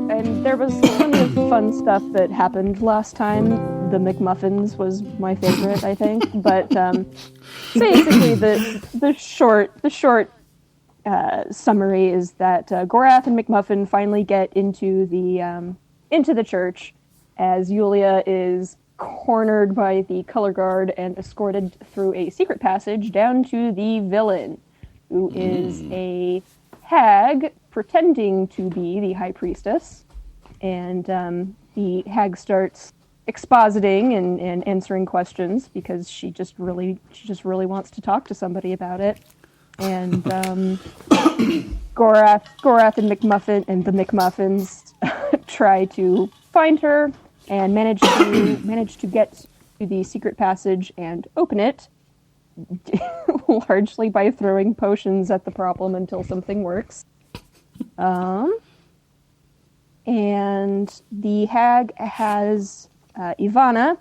And there was plenty of fun stuff that happened last time. The McMuffins was my favorite, I think. But basically, the short summary is that Gorath and McMuffin finally get into the church as Yulia is cornered by the color guard and escorted through a secret passage down to the villain, who is a hag pretending to be the high priestess. And the hag starts expositing and answering questions because she just really wants to talk to somebody about it. And Gorath and McMuffin and the McMuffins try to find her and manage to get to the secret passage and open it, largely by throwing potions at the problem until something works. And the hag has Ivana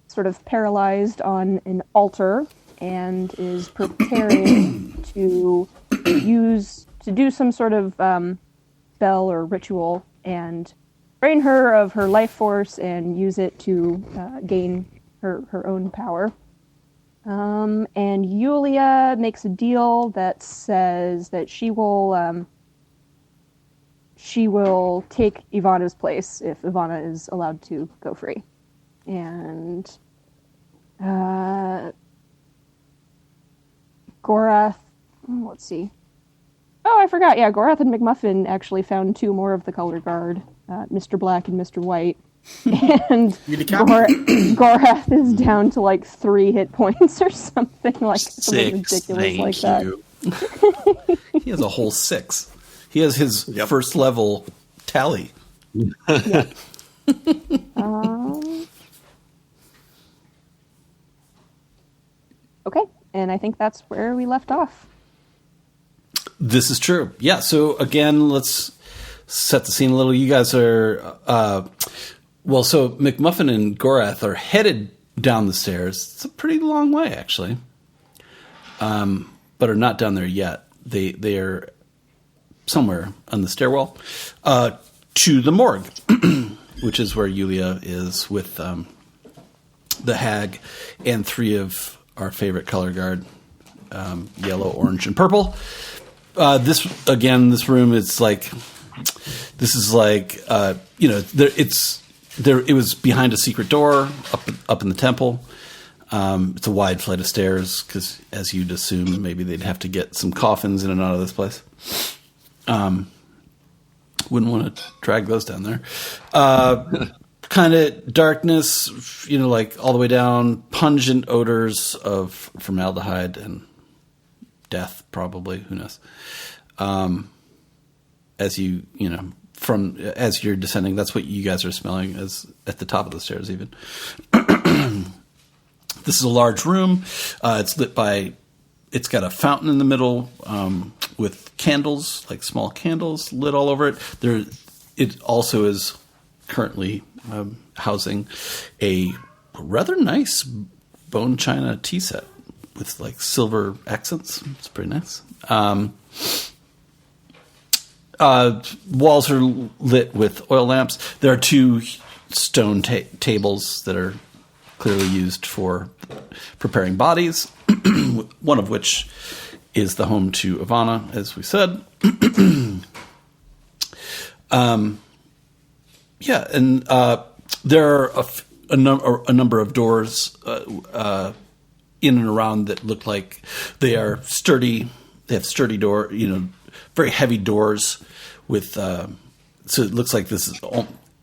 sort of paralyzed on an altar and is preparing to do some sort of spell or ritual and drain her of her life force and use it to gain her own power. And Yulia makes a deal that says that she will take Ivana's place if Ivana is allowed to go free. And Gorath, let's see. Oh, I forgot. Yeah, Gorath and McMuffin actually found two more of the color guard, Mr. Black and Mr. White. And Gorath is down to like 3 hit points or something ridiculous like that. He has a whole 6. He has his first level tally. Yeah. Okay, and I think that's where we left off. This is true. Yeah, so again, let's set the scene a little. You guys are... so McMuffin and Gorath are headed down the stairs. It's a pretty long way, actually. But are not down there yet. They are somewhere on the stairwell to the morgue, which is where Yulia is with the hag and 3 of our favorite color guard, yellow, orange, and purple. This room is like, it was behind a secret door up in the temple. It's a wide flight of stairs because, as you'd assume, maybe they'd have to get some coffins in and out of this place. Wouldn't want to drag those down there. Kind of darkness, like all the way down, pungent odors of formaldehyde and death, probably. Who knows? As you're descending, that's what you guys are smelling as at the top of the stairs, even. This is a large room. It's lit by... It's got a fountain in the middle with candles, like small candles, lit all over it. It also is currently housing a rather nice bone china tea set with like silver accents. It's pretty nice. Walls are lit with oil lamps. There are 2 stone tables that are clearly used for preparing bodies, one of which is the home to Ivana, as we said. There are a number of doors in and around that look like they are sturdy. They have sturdy door, very heavy doors with. So it looks like this is.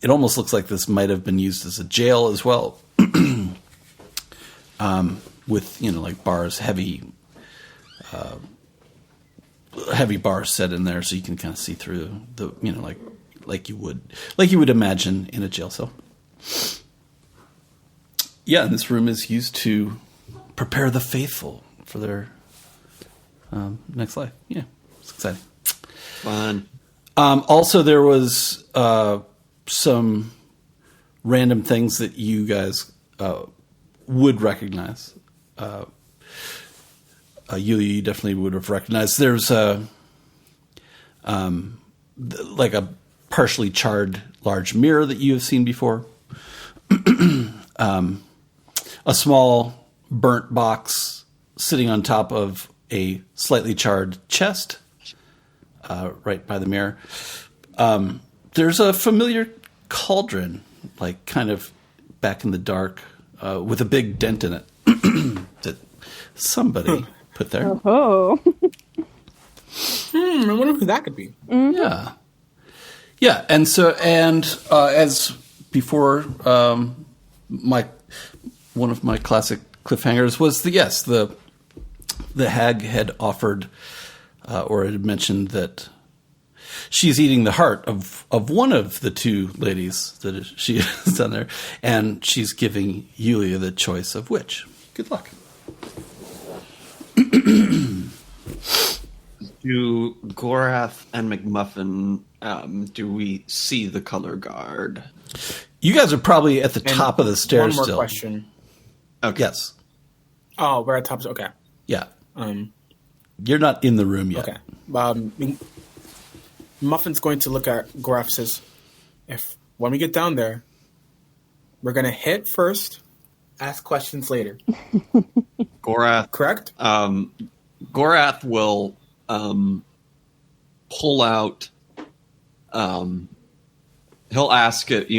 It almost looks like this might have been used as a jail as well. With like bars, heavy bars set in there, so you can kind of see through the like you would imagine in a jail cell. Yeah, and this room is used to prepare the faithful for their next life. Yeah, it's exciting. Fun. Also, there was some random things that you guys would recognize. you definitely would have recognized. There's like a partially charred large mirror that you have seen before. A small burnt box sitting on top of a slightly charred chest, right by the mirror. There's a familiar cauldron, like kind of back in the dark, with a big dent in it that somebody put there. Oh. I wonder who that could be. Yeah. Yeah, and as before, one of my classic cliffhangers was the hag had offered, or had mentioned that she's eating the heart of one of the two ladies that she has done there, and she's giving Yulia the choice of which. Good luck. Do Gorath and McMuffin, do we see the color guard? You guys are probably at the top of the stairs One more still. question. Okay. Yes. Oh, we're at top. Okay. Yeah. You're not in the room yet. Okay. Muffin's going to look at Gorath, says, when we get down there, we're going to hit first, ask questions later. Gorath. Correct? Gorath will pull out. He'll ask it.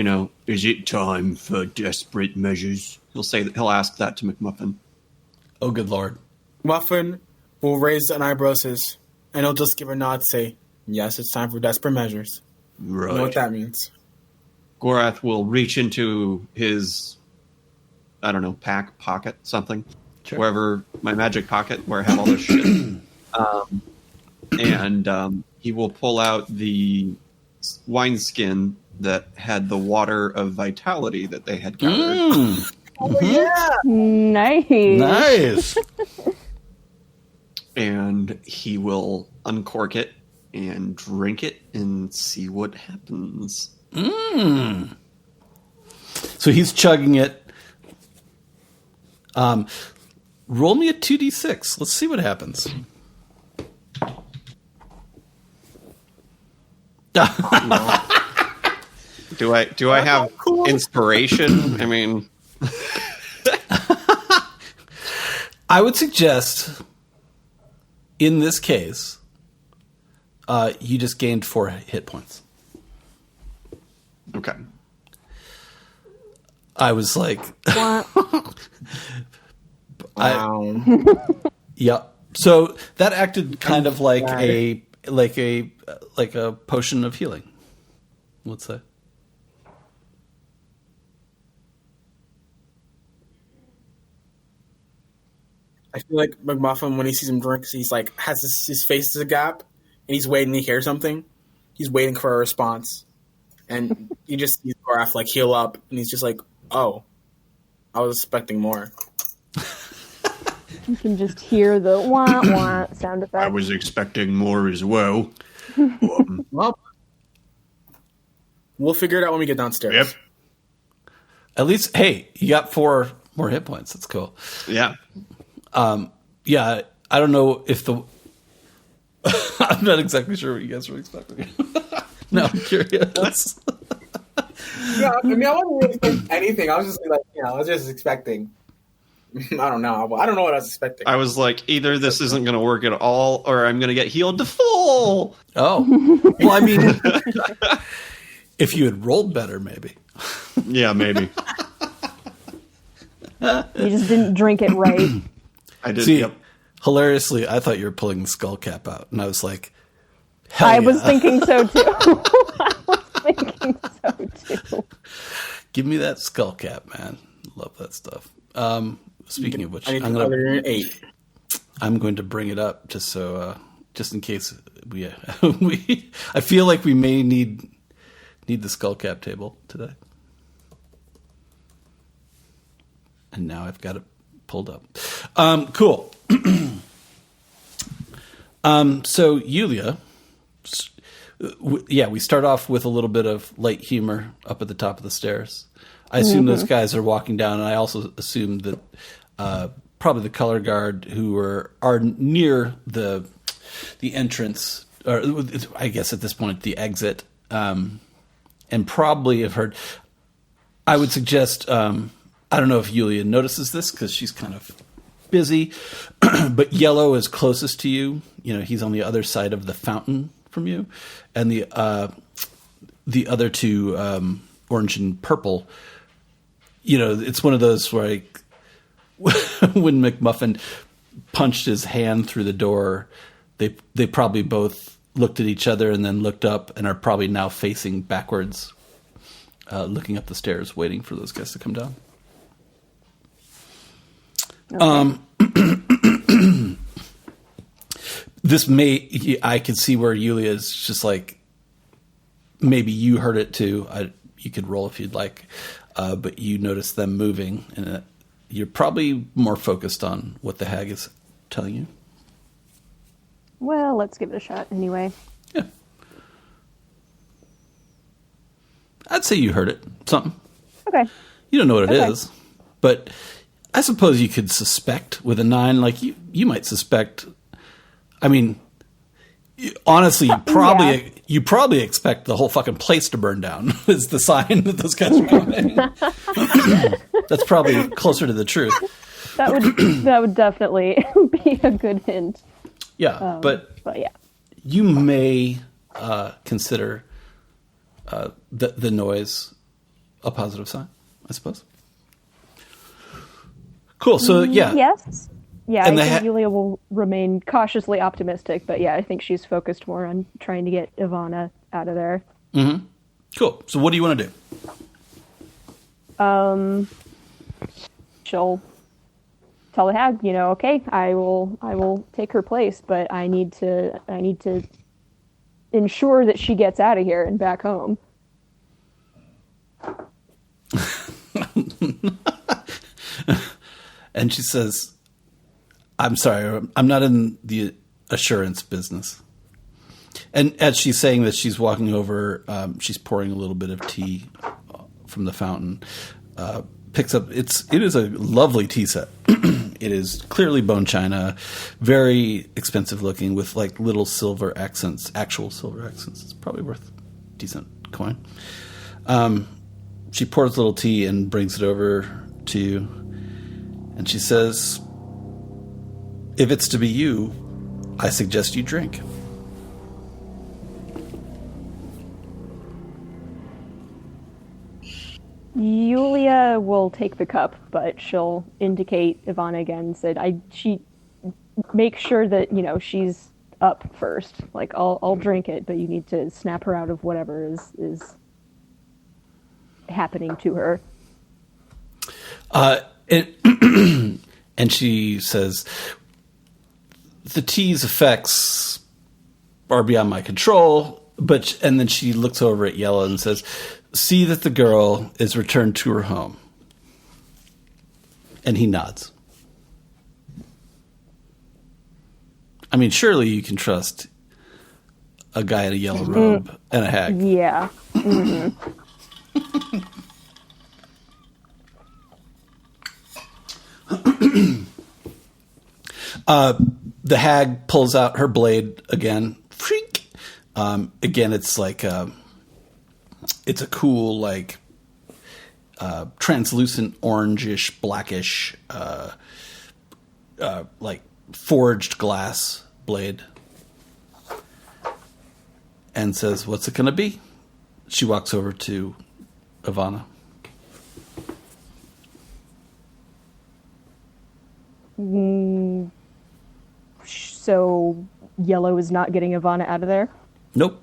Is it time for desperate measures? He'll ask that to McMuffin. Oh, good Lord. Muffin will raise an eyebrow, says, and he'll just give a nod, say, yes, it's time for desperate measures. Right. You know what that means. Gorath will reach into his, I don't know, pocket, something. Sure. Wherever my magic pocket, where I have all this shit. And he will pull out the wineskin that had the water of vitality that they had gathered. Oh, yeah! Nice. Nice. And he will uncork it and drink it and see what happens. So he's chugging it. Roll me a 2d6. Let's see what happens. Do I have inspiration? I mean, I would suggest, in this case, you just gained 4 hit points. okay. I was like, Wow. yep. So that acted kind of like a potion of healing. Let's say. I feel like McMuffin, when he sees him drink, he's like, has his face is a gap, and he's waiting to hear something. He's waiting for a response. And you just see Gorath like heal up, and he's just like, oh, I was expecting more. You can just hear the wah wah sound effect. I was expecting more as well. Well, we'll figure it out when we get downstairs. Yep. At least, hey, you got 4 more hit points. That's cool. Yeah. Yeah, I don't know if the... I'm not exactly sure what you guys were expecting. No, I'm curious. Yeah, I mean, I wasn't really expecting anything. I was just like, I was just expecting. I don't know. I don't know what I was expecting. I was like, either this isn't going to work at all, or I'm going to get healed to full. Oh. Well, I mean, if you had rolled better, maybe. Yeah, maybe. You just didn't drink it right. I did. See, Yep. hilariously, I thought you were pulling the skull cap out, and I was like, hell I yeah. was thinking so too. I was thinking so too. Give me that skull cap, man. Love that stuff. Speaking of which, I need to color in 8. I'm going to bring it up just in case we I feel like we may need the skull cap table today. And now I've got it pulled up. Cool. So Yulia, we start off with a little bit of light humor up at the top of the stairs. I assume those guys are walking down, and I also assume that probably the color guard who are near the entrance, or I guess at this point the exit, and probably have heard. I would suggest. I don't know if Yulia notices this because she's kind of busy, but Yellow is closest to you. He's on the other side of the fountain from you, and the other two, Orange and Purple. It's one of those where when McMuffin punched his hand through the door, they probably both looked at each other and then looked up and are probably now facing backwards, looking up the stairs, waiting for those guys to come down. Okay. I could see where Yulia is just like, maybe you heard it too. You could roll if you'd like, but you notice them moving, and you're probably more focused on what the hag is telling you. Well, let's give it a shot anyway. Yeah. I'd say you heard it. Something. Okay. You don't know what it is, but I suppose you could suspect with a 9. Like you might suspect. I mean, honestly, you probably expect the whole fucking place to burn down. Is the sign that those guys are coming? That's probably closer to the truth. That would definitely be a good hint. Yeah, but yeah, you may consider the noise a positive sign, I suppose. Cool. So yeah. Yes. Yeah, and I think Yulia will remain cautiously optimistic, but yeah, I think she's focused more on trying to get Ivana out of there. Mm-hmm. Cool. So what do you want to do? She'll tell the hag, okay, I will take her place, but I need to ensure that she gets out of here and back home. And she says, I'm sorry, I'm not in the assurance business. And as she's saying this, she's walking over, she's pouring a little bit of tea from the fountain, picks up, it is a lovely tea set. It is clearly bone china, very expensive looking with like little silver accents, actual silver accents. It's probably worth a decent coin. She pours a little tea and brings it over to you. And she says, if it's to be you, I suggest you drink. Yulia will take the cup, but she'll indicate Ivana again. Said she make sure that she's up first. Like I'll drink it, but you need to snap her out of whatever is happening to her. And she says, the tea's effects are beyond my control. And then she looks over at Yellow and says, see that the girl is returned to her home. And he nods. I mean, surely you can trust a guy in a yellow robe and a hag. Yeah. Mm-hmm. The hag pulls out her blade again. Freak. Again, it's like it's a cool, like translucent, orangish, blackish, like forged glass blade, and says, "What's it going to be?" She walks over to Ivana. So Yellow is not getting Ivana out of there? Nope.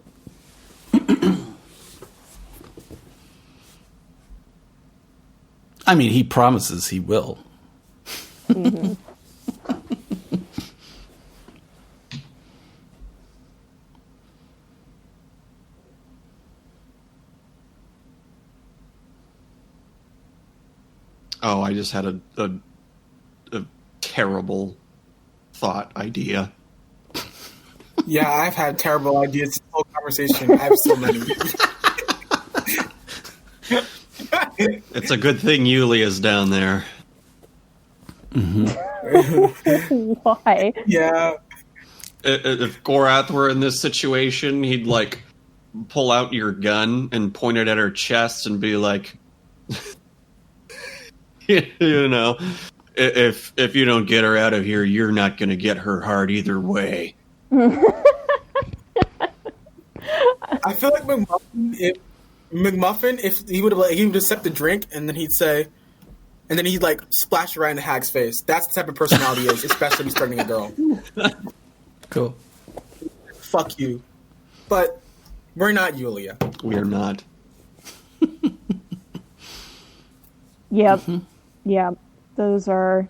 I mean, he promises he will. Mm-hmm. Oh, I just had a terrible thought idea. Yeah, I've had terrible ideas this whole conversation. I have so many. It's a good thing Yulia's down there. Mm-hmm. Why? Yeah. If Gorath were in this situation, he'd like pull out your gun and point it at her chest and be like, you know, if you don't get her out of here, you're not going to get her heart either way. I feel like McMuffin, if he would accept the drink and then he'd say, and then he'd like splash it right in the hag's face. That's the type of personality he is, especially if he's threatening a girl. Cool. Fuck you. But we're not Yulia. We're not. Yep. Mm-hmm. Yeah. Those are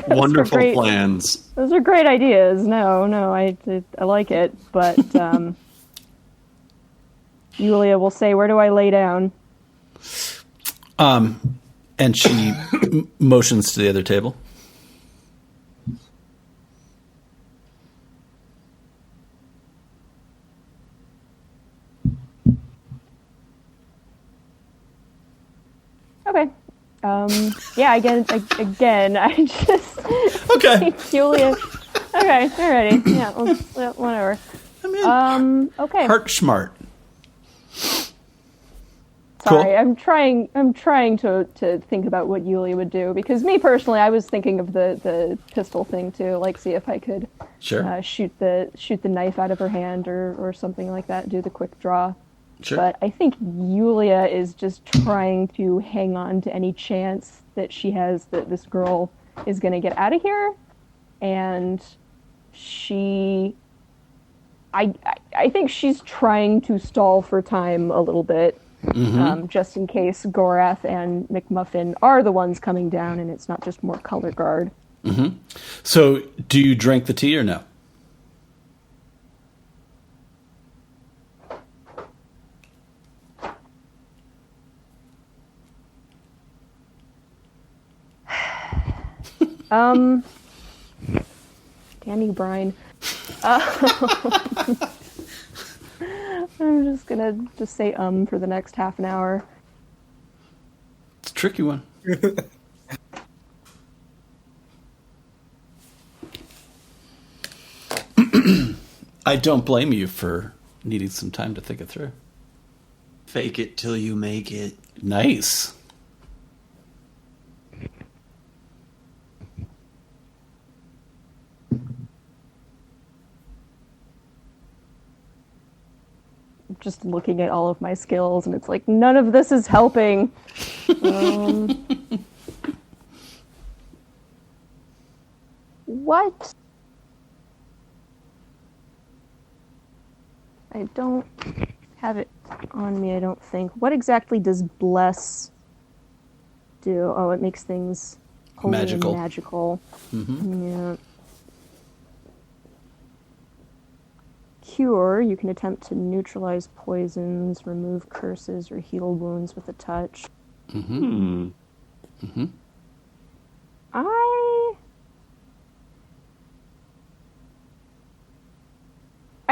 Wonderful great plans. Those are great ideas. No, I like it, but Yulia will say, "Where do I lay down?" And she motions to the other table. Okay. Yeah, again, I just... Okay. Julia... Okay, alrighty. Yeah, well, whatever. I'm in. Okay. Heart smart. Sorry, Cool. I'm trying to think about what Yulia would do, because me personally, I was thinking of the pistol thing too, like see if I could Sure. shoot the knife out of her hand or something like that, do the quick draw. Sure. But I think Yulia is just trying to hang on to any chance that she has that this girl is going to get out of here, and I think she's trying to stall for time a little bit, just in case Gorath and McMuffin are the ones coming down, and it's not just more color guard. So, do you drink the tea or no? Damn you, Brian. I'm just gonna say for the next half an hour. It's a tricky one. I don't blame you for needing some time to think it through. Fake it till you make it. Nice. Just looking at all of my skills, and it's like, none of this is helping. What? I don't have it on me, I don't think. What exactly does bless do? Oh, it makes things holy Magical. and magical. Yeah. Cure, you can attempt to neutralize poisons, remove curses, or heal wounds with a touch. I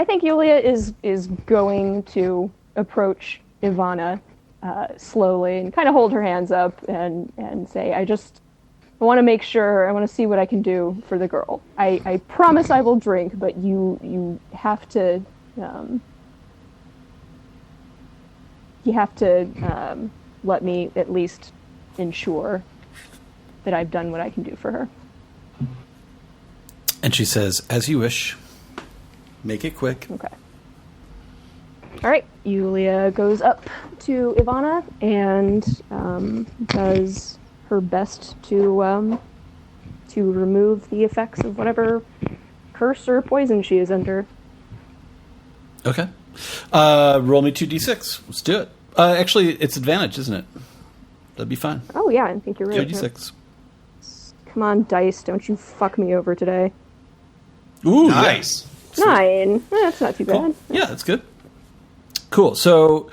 think Yulia is going to approach Ivana slowly and kind of hold her hands up and say, I want to make sure, I want to see what I can do for the girl. I promise I will drink, but you have to let me at least ensure that I've done what I can do for her. And she says, as you wish. Make it quick. Okay. All right. Yulia goes up to Ivana and does her best to remove the effects of whatever curse or poison she is under. Okay. Roll me 2d6. Let's do it. Actually, it's advantage, isn't it? That'd be fine. Oh, yeah, I think you're right. 2d6. Come on, dice. Don't you fuck me over today. Ooh, Nice. 9. That's not too Cool. bad. Yeah, that's good. Cool. So,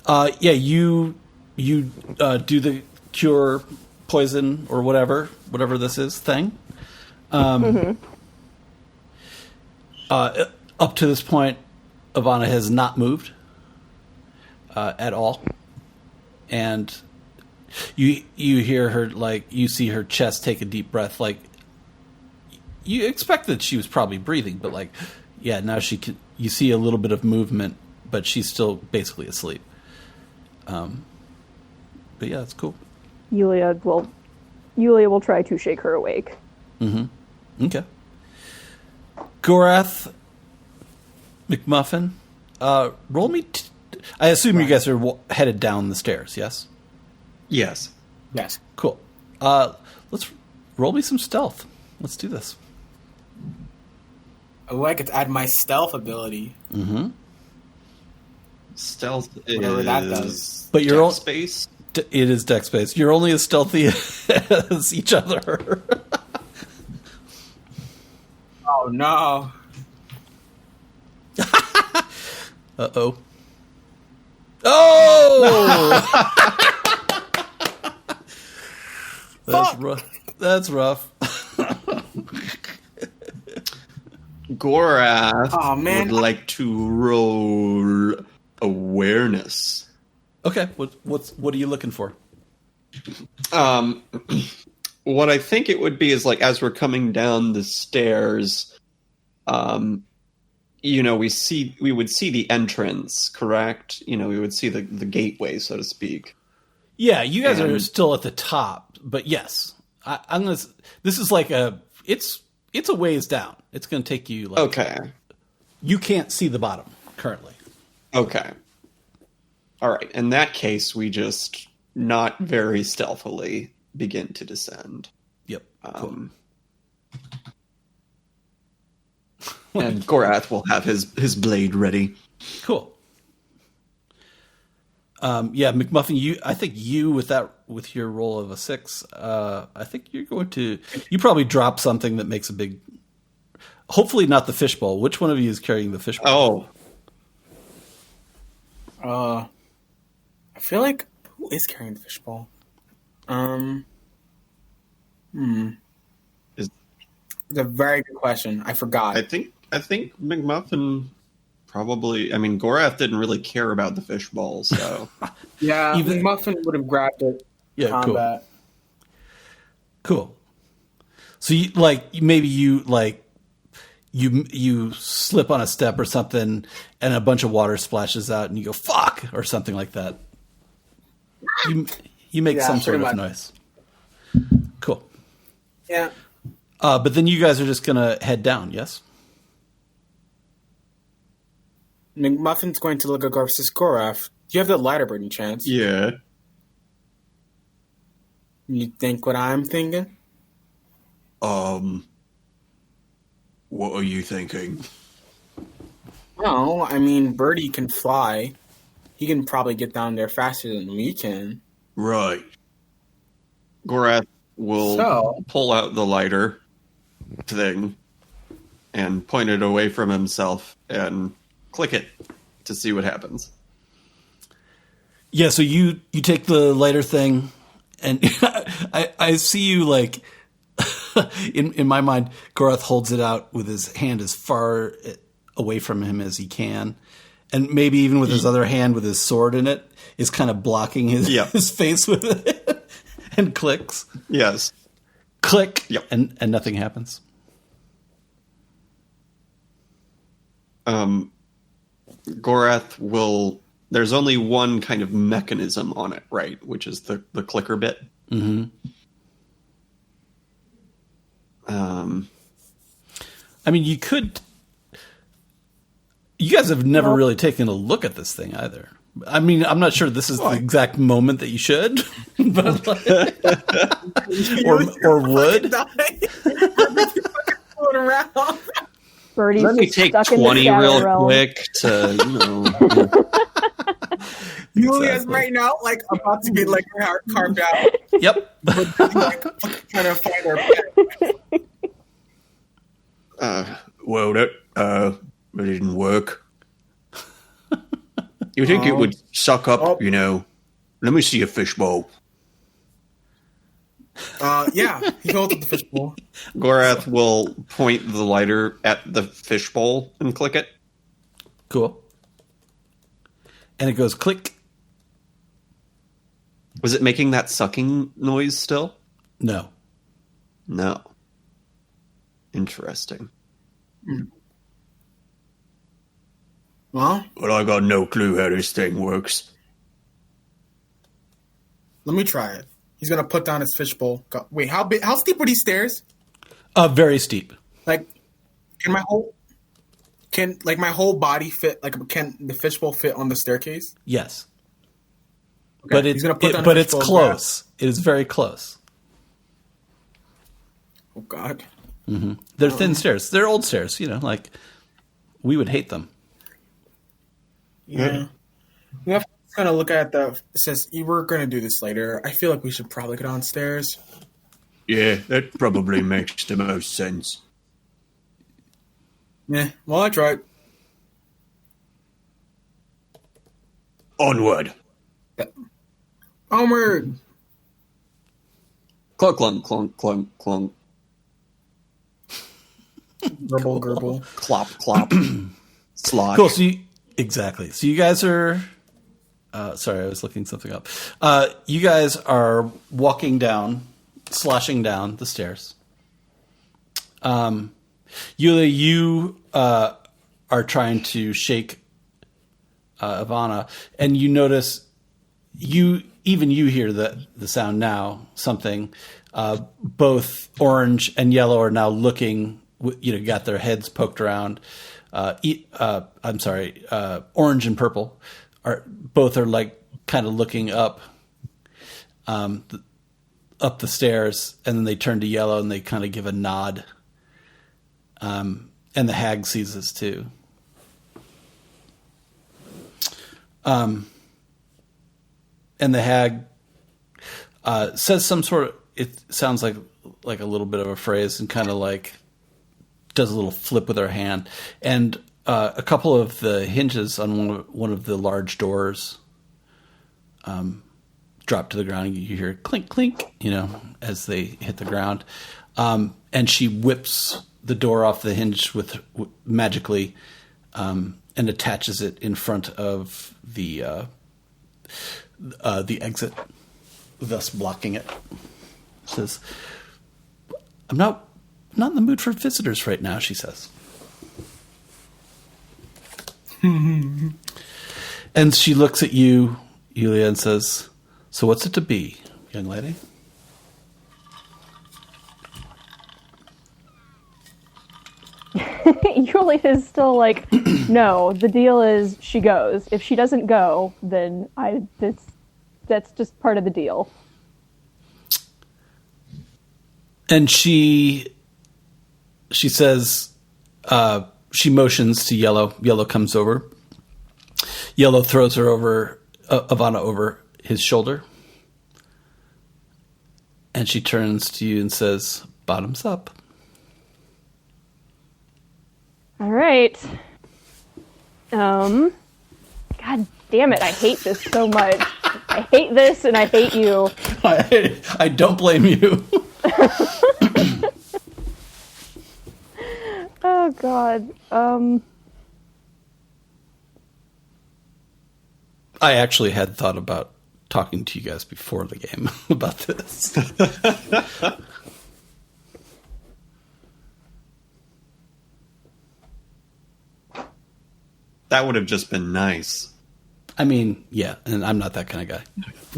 you do the cure poison or whatever this is thing. Up to this point, Ivana has not moved at all, and You hear her, like, you see her chest take a deep breath. Like, you expect that she was probably breathing, but, like, yeah, now she can. You see a little bit of movement, but she's still basically asleep. But yeah, it's cool. Yulia will try to shake her awake. Okay. Gorath, McMuffin, roll me. I assume you guys are headed down the stairs. Yes. Yes. Yes. Cool. Let's roll me some stealth. Let's do this. Oh, I get to add my stealth ability. Stealth Whatever is that does. But you're all space. It is deck space. You're only as stealthy as each other. Oh no! Uh-oh. Oh! That's rough. That's rough. Gorath man. would like to roll awareness. Okay, what are you looking for? What I think it would be is, like, as we're coming down the stairs, we would see the entrance, correct? We would see the gateway, so to speak. Yeah, you guys are still at the top, but yes, I'm gonna. This is like it's a ways down. It's gonna take you. Like, Okay. You can't see the bottom currently. Okay. All right. In that case, we just not very stealthily begin to descend. Yep. Cool. And Gorath will have his blade ready. Cool. Yeah, McMuffin, I think with your roll of a 6, I think you're going to. You probably drop something that makes a big. Hopefully not the fishbowl. Which one of you is carrying the fishbowl? I feel like who is carrying the fishbowl? It's a very good question. I forgot. I think McMuffin probably. I mean, Gorath didn't really care about the fishbowl, so yeah, Muffin would have grabbed it. Yeah, combat. Cool. So you you slip on a step or something, and a bunch of water splashes out, and you go "fuck" or something like that. You make some sort of noise. Cool. Yeah. But then you guys are just gonna head down, yes? McMuffin's going to look at Garth's Gorath. Do you have the lighter by any chance? yeah. You think what I'm thinking? What are you thinking? No, I mean, Birdie can fly. He can probably get down there faster than we can. Right. Gorath will pull out the lighter thing and point it away from himself and click it to see what happens. Yeah, so you take the lighter thing, and I see you, like, in my mind, Gorath holds it out with his hand as far away from him as he can, and maybe even with his other hand with his sword in it is kind of blocking his face with it, and clicks. Yes. Click. Yep. And nothing happens. Gorath will. There's only one kind of mechanism on it, right? Which is the clicker bit. Mm-hmm. I mean, you could. You guys have never really taken a look at this thing either. I mean, I'm not sure this is the exact moment that you should, but or would. Birdie's Let me just take stuck in the 20 shadow real realm. quick to, Julia's right now, like, about to get, like, her heart carved out. Yep. Like, trying to find her pet. Well, that didn't work. You think it would suck up, Let me see a fishbowl. Yeah, he holds up the fishbowl. Gorath will point the lighter at the fishbowl and click it. Cool. And it goes click. Was it making that sucking noise still? No. No. Interesting. Well, I got no clue how this thing works. let me try it. He's gonna put down his fishbowl. Wait, how steep were these stairs? Very steep. Like, can my whole body fit? Like, can the fishbowl fit on the staircase? Yes. Okay, But he's gonna put down but the it's fishbowl close. It is very close. Oh God. Mm-hmm. They're thin stairs. They're old stairs. Like we would hate them. Yeah. We have to kind of look at it says you were going to do this later. I feel like we should probably go downstairs. Yeah, that probably makes the most sense. Yeah, well, I tried. Onward. Onward. Clunk, clunk, clunk, clunk, clunk. Gerbil, gerbil. Clop, clop. Slosh. Cool. Exactly. So you guys are. Sorry, I was looking something up. You guys are walking down, sloshing down the stairs. Yulia, you are trying to shake Ivana, and you notice you hear the sound now. Something. Both Orange and Yellow are now looking. Got their heads poked around. I'm sorry. Orange and Purple are like kind of looking up, up the stairs, and then they turn to Yellow and they kind of give a nod. And the hag sees this too. And the hag says some sort of. It sounds like a little bit of a phrase, and kind of like does a little flip with her hand, and a couple of the hinges on one of the large doors drop to the ground. You hear clink, clink, as they hit the ground. And she whips the door off the hinge magically, and attaches it in front of the exit, thus blocking it. Says, I'm not in the mood for visitors right now, she says. And she looks at you, Yulia, and says, so what's it to be, young lady? Yulia is still like, no, the deal is she goes. If she doesn't go, then that's just part of the deal. And she says, she motions to Yellow. Yellow comes over. Yellow throws her Ivana over his shoulder. And she turns to you and says, bottoms up. All right. God damn it, I hate this so much. I hate this and I hate you. I don't blame you. Oh God. I actually had thought about talking to you guys before the game about this. That would have just been nice. I mean, yeah, and I'm not that kind of guy.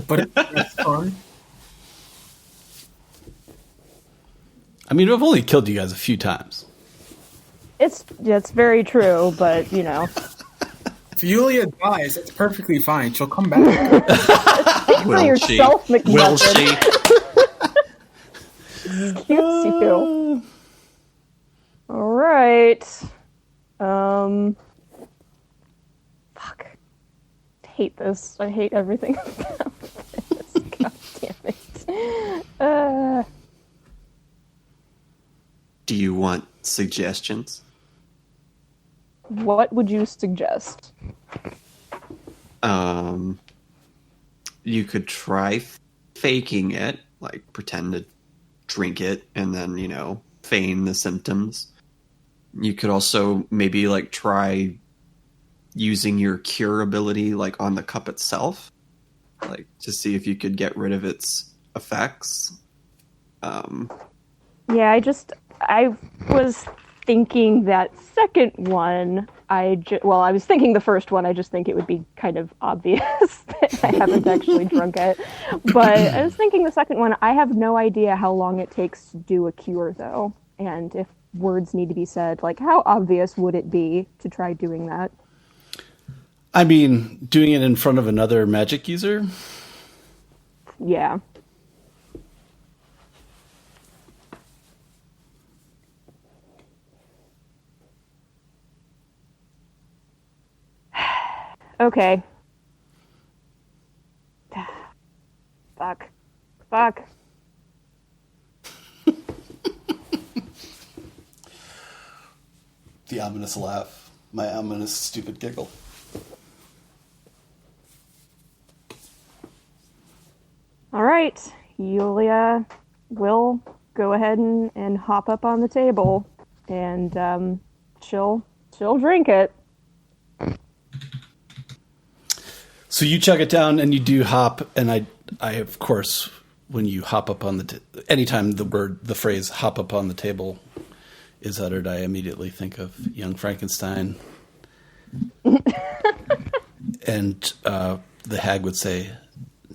But that's fun. I mean, I've only killed you guys a few times. It's very true, but If Yulia dies, that's perfectly fine. She'll come back. Speak for yourself, McMuffin. Will she? Excuse you. All right. Fuck. I hate this. I hate everything about this. God damn it. Do you want suggestions? What would you suggest? You could try faking it, like pretend to drink it and then, feign the symptoms. You could also maybe try using your cure ability on the cup itself. like to see if you could get rid of its effects. Yeah, I was thinking that second one. I was thinking the first one. I just think it would be kind of obvious that I haven't actually drunk it. But I was thinking the second one. I have no idea how long it takes to do a cure, though, and if words need to be said, like how obvious would it be to try doing that? I mean, doing it in front of another magic user? Yeah. Okay. Fuck. The ominous laugh. My ominous stupid giggle. All right. Yulia will go ahead and hop up on the table, and she'll drink it. So you chug it down and you do hop, and I of course, when you hop up on anytime the phrase hop up on the table is uttered, I immediately think of Young Frankenstein. And the hag would say,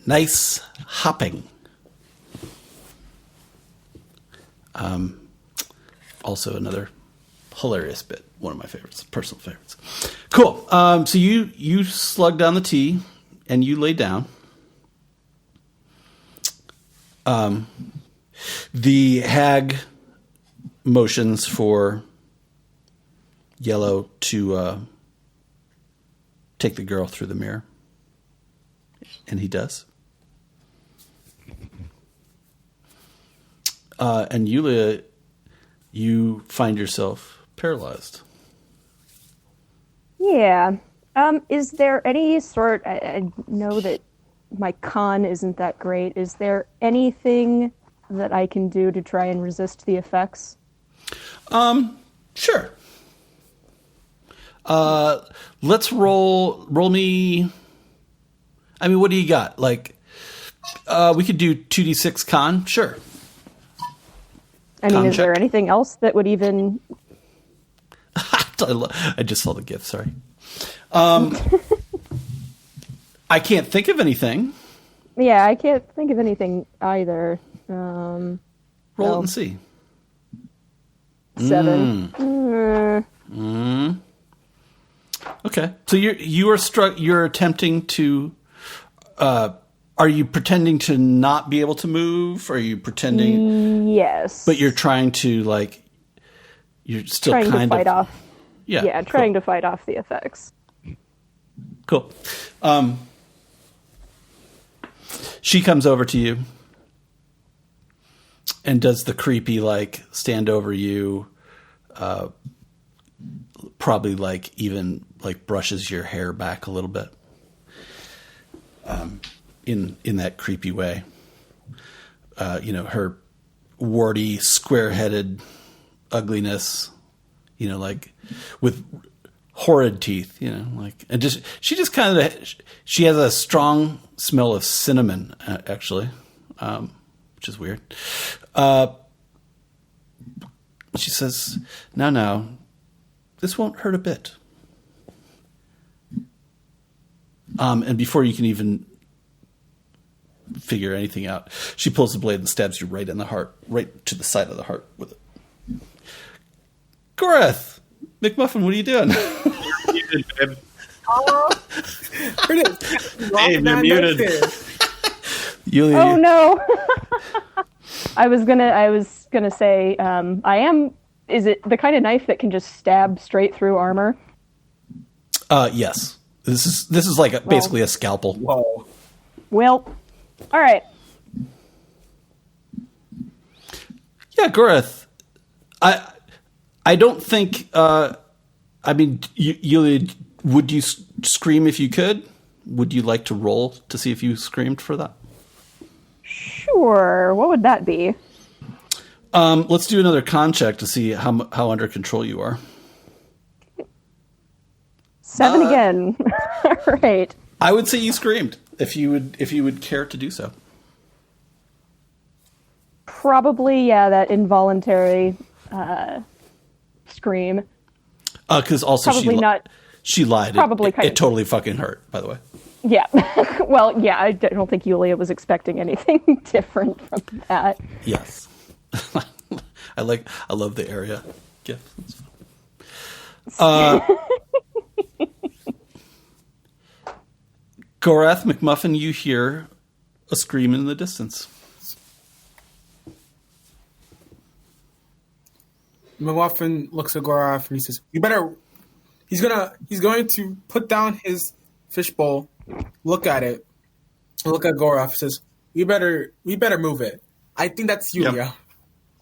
"Nice hopping." Also another hilarious bit, one of my favorites, personal favorites. Cool. So you slug down the tea and you lay down. The hag motions for Yellow to take the girl through the mirror. And he does. And Yulia, you find yourself paralyzed. Yeah. Is there any sort... I know that my con isn't that great. Is there anything that I can do to try and resist the effects? Sure. Let's roll me... I mean, what do you got? Like, we could do 2d6 con? Sure. I mean, is there anything else that would even... I just saw the GIF, sorry. I can't think of anything. Yeah, I can't think of anything either. Roll it and see. 7. Okay, so you're attempting to. Are you pretending to not be able to move? Are you pretending? Yes. But you're trying to you're still trying kind to fight of off. Yeah, trying to fight off the effects. Cool. She comes over to you and does the creepy stand over you. Probably even brushes your hair back a little bit. In that creepy way. Her warty, square-headed ugliness, with horrid teeth, and she has a strong smell of cinnamon, actually, which is weird. She says, no, this won't hurt a bit. And before you can even figure anything out, she pulls the blade and stabs you right in the heart, right to the side of the heart with it. Gorath! McMuffin, what are you doing? Muted, babe. Oh, Babe, you're muted. Yulia, Oh no! I was gonna say, I am. Is it the kind of knife that can just stab straight through armor? Yes. This is basically a scalpel. Whoa. Well, all right. Yeah, Gorath. I don't think. I mean, Yulia, would you scream if you could? Would you like to roll to see if you screamed for that? Sure. What would that be? Let's do another con check to see how under control you are. 7 again. All right. I would say you screamed. if you would care to do so. Probably, yeah, that involuntary scream. Because also she lied. Probably it totally fucking hurt, by the way. Yeah. Well, yeah, I don't think Yulia was expecting anything different from that. Yes. I love the area gift. Gorath McMuffin, you hear a scream in the distance. McMuffin looks at Gorath and he says, "You better." He's going to put down his fishbowl, look at it, look at Gorath. Says, "We better move it." I think that's Yulia. Yep.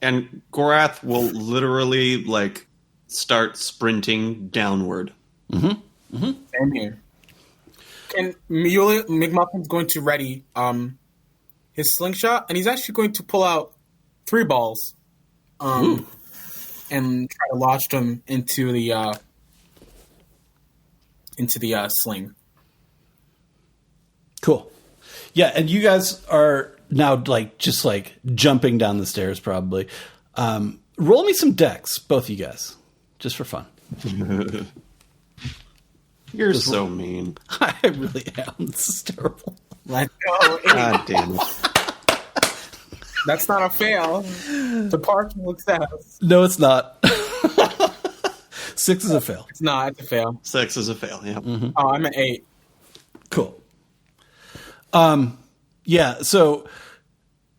And Gorath will literally start sprinting downward. Mm-hmm. Mm-hmm. Same here. And McMuffin's going to ready his slingshot, and he's actually going to pull out 3 balls, and try to launch them into the sling. Cool. Yeah, and you guys are now just jumping down the stairs. Probably. Roll me some decks, both you guys, just for fun. You're so mean. I really am. This is terrible. Let's go. God damn it. That's not a fail. The partial success. No, it's not. 6 is a fail. It's not. It's a fail. 6 is a fail, yeah. Mm-hmm. Oh, I'm at 8. Cool. Yeah, so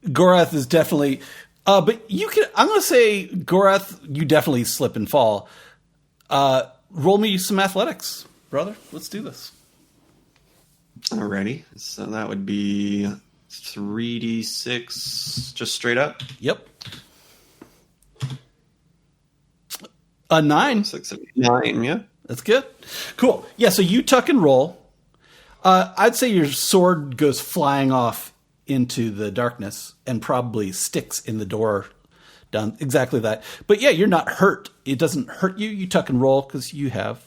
Gorath is definitely... but I'm going to say, Gorath, you definitely slip and fall. Roll me some athletics, brother. Let's do this. Alrighty. So that would be 3d6 just straight up. Yep. A 9. 6, 9, yeah. That's good. Cool. Yeah, so you tuck and roll. I'd say your sword goes flying off into the darkness and probably sticks in the door down exactly that. But yeah, you're not hurt. It doesn't hurt you. You tuck and roll because you have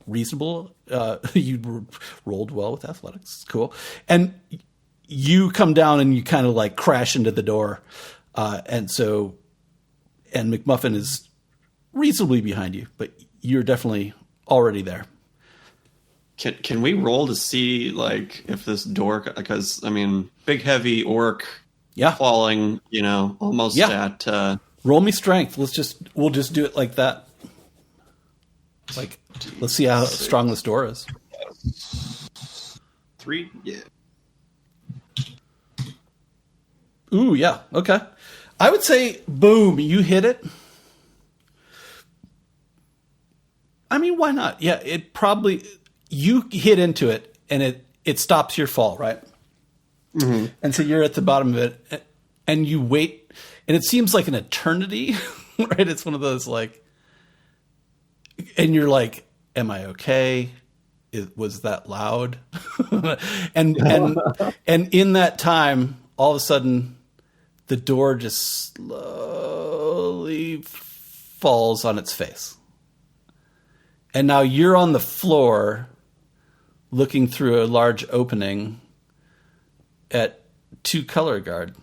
reasonable... you rolled well with athletics. It's cool. And you come down and you kind of crash into the door. And McMuffin is reasonably behind you, but you're definitely already there. Can we roll to see if this door, because big heavy orc, falling, almost at. Roll me strength. We'll just do it like that. Let's see how strong this door is. 3, yeah. Ooh, yeah, okay. I would say, boom, you hit it. Why not? Yeah, it probably... You hit into it, and it stops your fall, right? Mm-hmm. And so you're at the bottom of it, and you wait, and it seems like an eternity, right? It's one of those, and you're like, am I okay? Was that loud? and in that time, all of a sudden, the door just slowly falls on its face. And now you're on the floor looking through a large opening at 2 color guard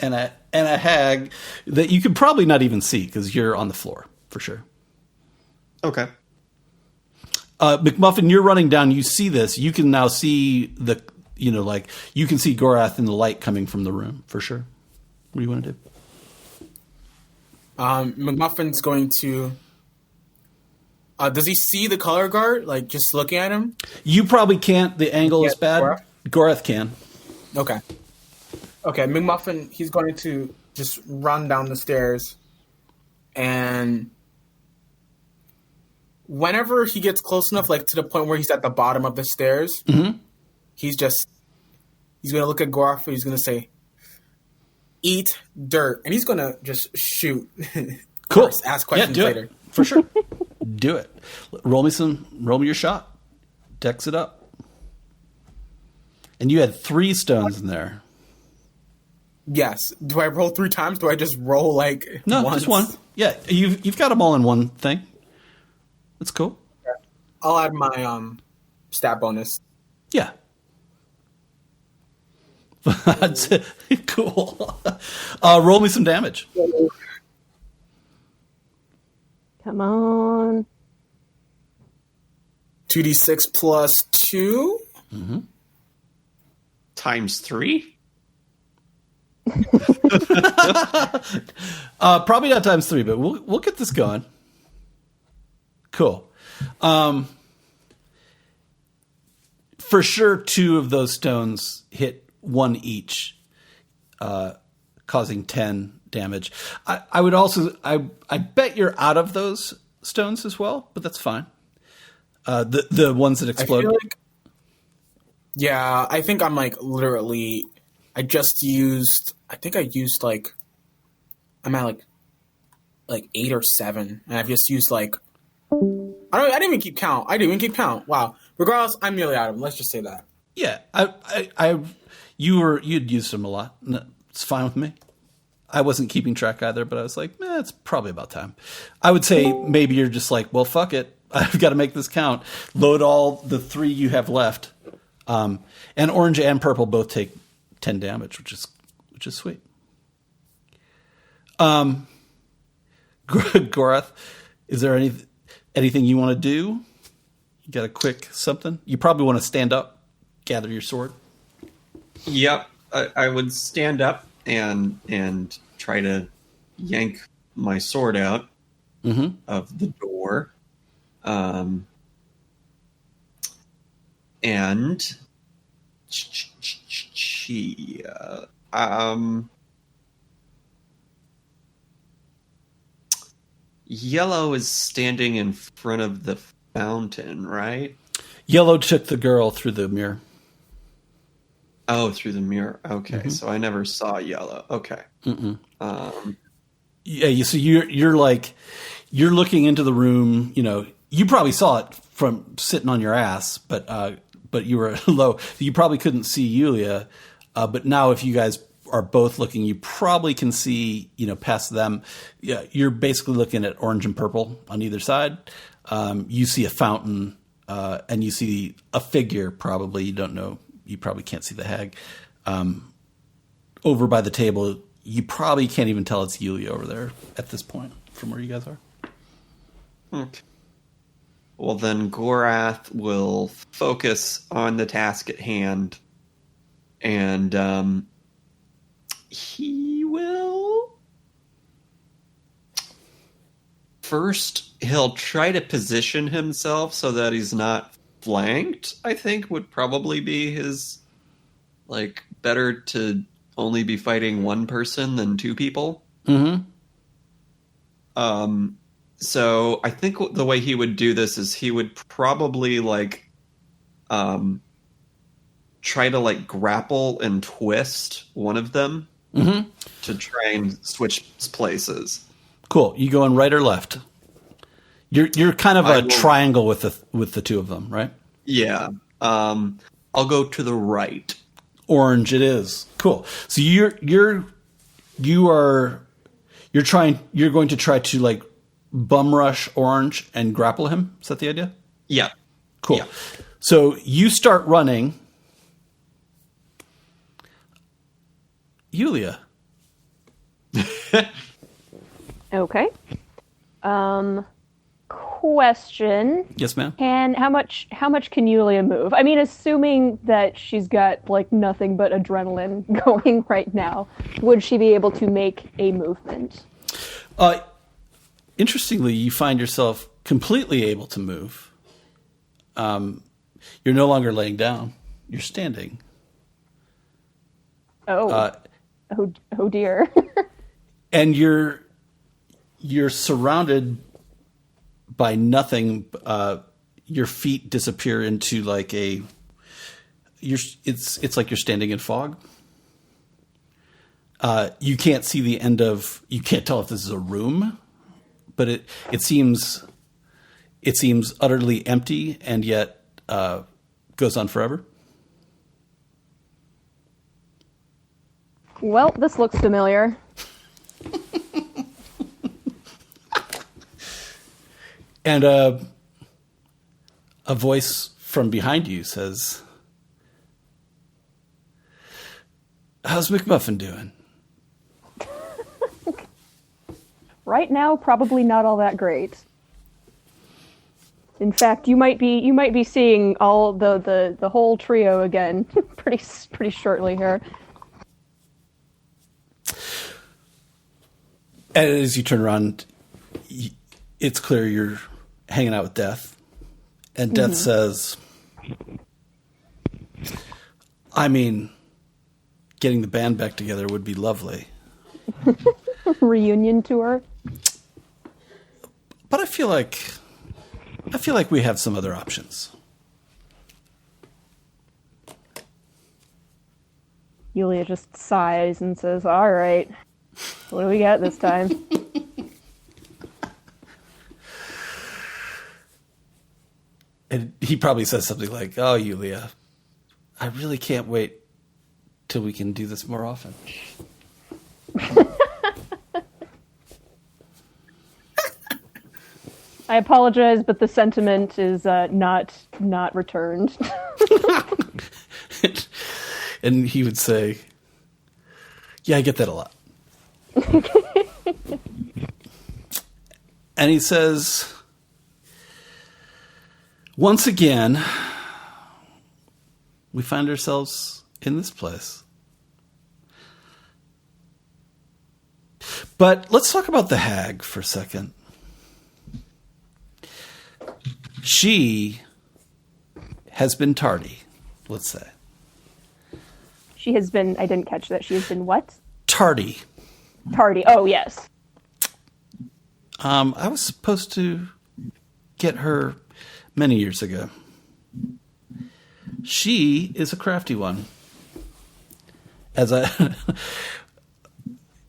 and a hag that you could probably not even see because you're on the floor for sure. Okay. McMuffin, you're running down. You see this. You can now see you can see Gorath in the light coming from the room for sure. What do you want to do? McMuffin's going to... does he see the color guard, just looking at him? You probably can't. The angle is bad. Gorath can. Okay. McMuffin, he's going to just run down the stairs, and whenever he gets close enough, to the point where he's at the bottom of the stairs, mm-hmm. he's going to look at Gorath, he's going to say, "Eat dirt," and he's going to just shoot. Cool. Ask questions later. It. For sure. Do it. Roll me your shot. Dex it up. And you had 3 stones in there. Yes. Do I roll 3 times? Do I just roll no, once? Just one. Yeah, you've got them all in one thing. That's cool. I'll add my stat bonus. Yeah. That's cool. Roll me some damage. Come on. 2d6 plus 2. Mm-hmm. Times 3? Probably not times 3, but we'll get this going. Cool. For sure, 2 of those stones hit 1 each, causing 10 damage. I would also, I bet you're out of those stones as well, but that's fine. The ones that explode. I think I'm like literally. I think I used like. I'm at like 8 or 7, and I've just used like. I didn't even keep count. Wow. Regardless, I'm nearly out of them. Let's just say that. Yeah, you'd used them a lot. It's fine with me. I wasn't keeping track either, but I was like, it's probably about time. I would say maybe you're just like, well, fuck it. I've got to make this count. Load all the 3 you have left. And orange and purple both take 10 damage, which is sweet. Gorath, is there anything you want to do? You got a quick something? You probably want to stand up, gather your sword. Yep, I would stand up and try to yank my sword out of the door. And Yellow is standing in front of the fountain, right? Yellow took the girl through the mirror. Oh, through the mirror. Okay, so I never saw Yellow. Okay. Yeah, so you're like you're looking into the room. You know, you probably saw it from sitting on your ass, but you were low. You probably couldn't see Yulia. But now, if you guys are both looking, you probably can see, past them. Yeah, you're basically looking at orange and purple on either side. You see a fountain, and you see a figure. Probably you don't know. You probably can't see the hag. Over by the table, you probably can't even tell it's Yulia over there at this point from where you guys are. Okay. Well, then Gorath will focus on the task at hand, and he will... First, he'll try to position himself so that he's not flanked, I think, would probably be his... better to only be fighting one person than 2 people. So I think the way he would do this is he would probably try to grapple and twist one of them to try and switch places. Cool. You going right or left? You're kind of a triangle with the 2 of them, right? Yeah. I'll go to the right. Orange it is. Cool. So you're going to try to bum rush orange and grapple him. Is that the idea? Yeah. Cool. Yeah. So you start running. Yulia. Okay. Question. Yes, ma'am. And how much can Yulia move? I mean, assuming that she's got nothing but adrenaline going right now, would she be able to make a movement? Interestingly, you find yourself completely able to move. You're no longer laying down. You're standing. Oh dear. And you're surrounded by nothing. Your feet disappear into it's like you're standing in fog. You can't see the end of. You can't tell if this is a room, but it seems utterly empty and yet goes on forever. Well, this looks familiar. And a voice from behind you says, How's McMuffin doing? Right now, probably not all that great. In fact, you might be seeing all the whole trio again pretty shortly here. And as you turn around, it's clear you're hanging out with Death. And Death says, I mean, getting the band back together would be lovely. Reunion tour. But I feel like we have some other options. Yulia just sighs and says, all right, what do we got this time? And he probably says something like, oh, Yulia, I really can't wait till we can do this more often. I apologize, but the sentiment is not returned. And he would say, yeah, I get that a lot. And he says, once again, we find ourselves in this place. But let's talk about the hag for a second. She has been tardy, let's say. She has been, I didn't catch that. She has been what? Tardy. Tardy. Oh, yes. I was supposed to get her many years ago. She is a crafty one. As I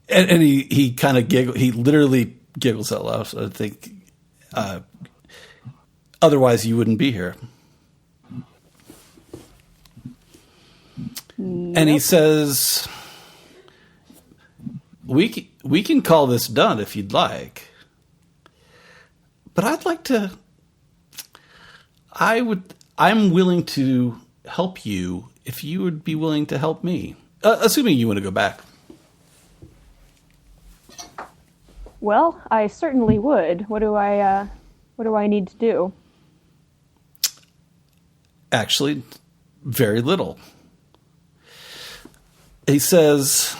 and he kind of giggles. He literally giggles out loud. So I think otherwise you wouldn't be here. Yep. And he says, we can call this done if you'd like. But I'd like to... I'm willing to help you if you would be willing to help me. Assuming you want to go back. Well, I certainly would. What do I need to do? Actually, very little. He says,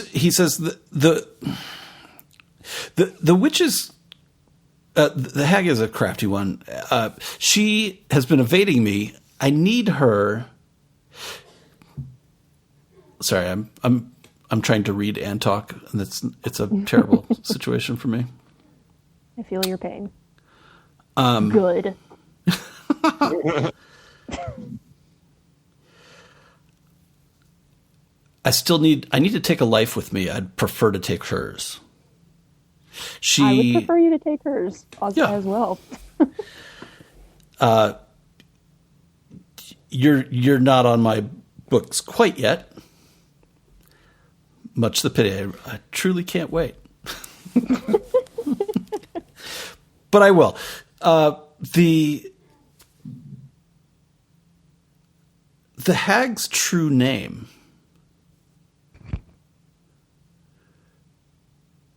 he says the witches, the hag is a crafty one. She has been evading me. I need her. Sorry, I'm trying to read and talk, and it's a terrible situation for me. I feel your pain. Good. I need to take a life with me. I'd prefer to take hers. I would prefer you to take hers as well. You're not on my books quite yet. Much the pity. I truly can't wait. But I will. The hag's true name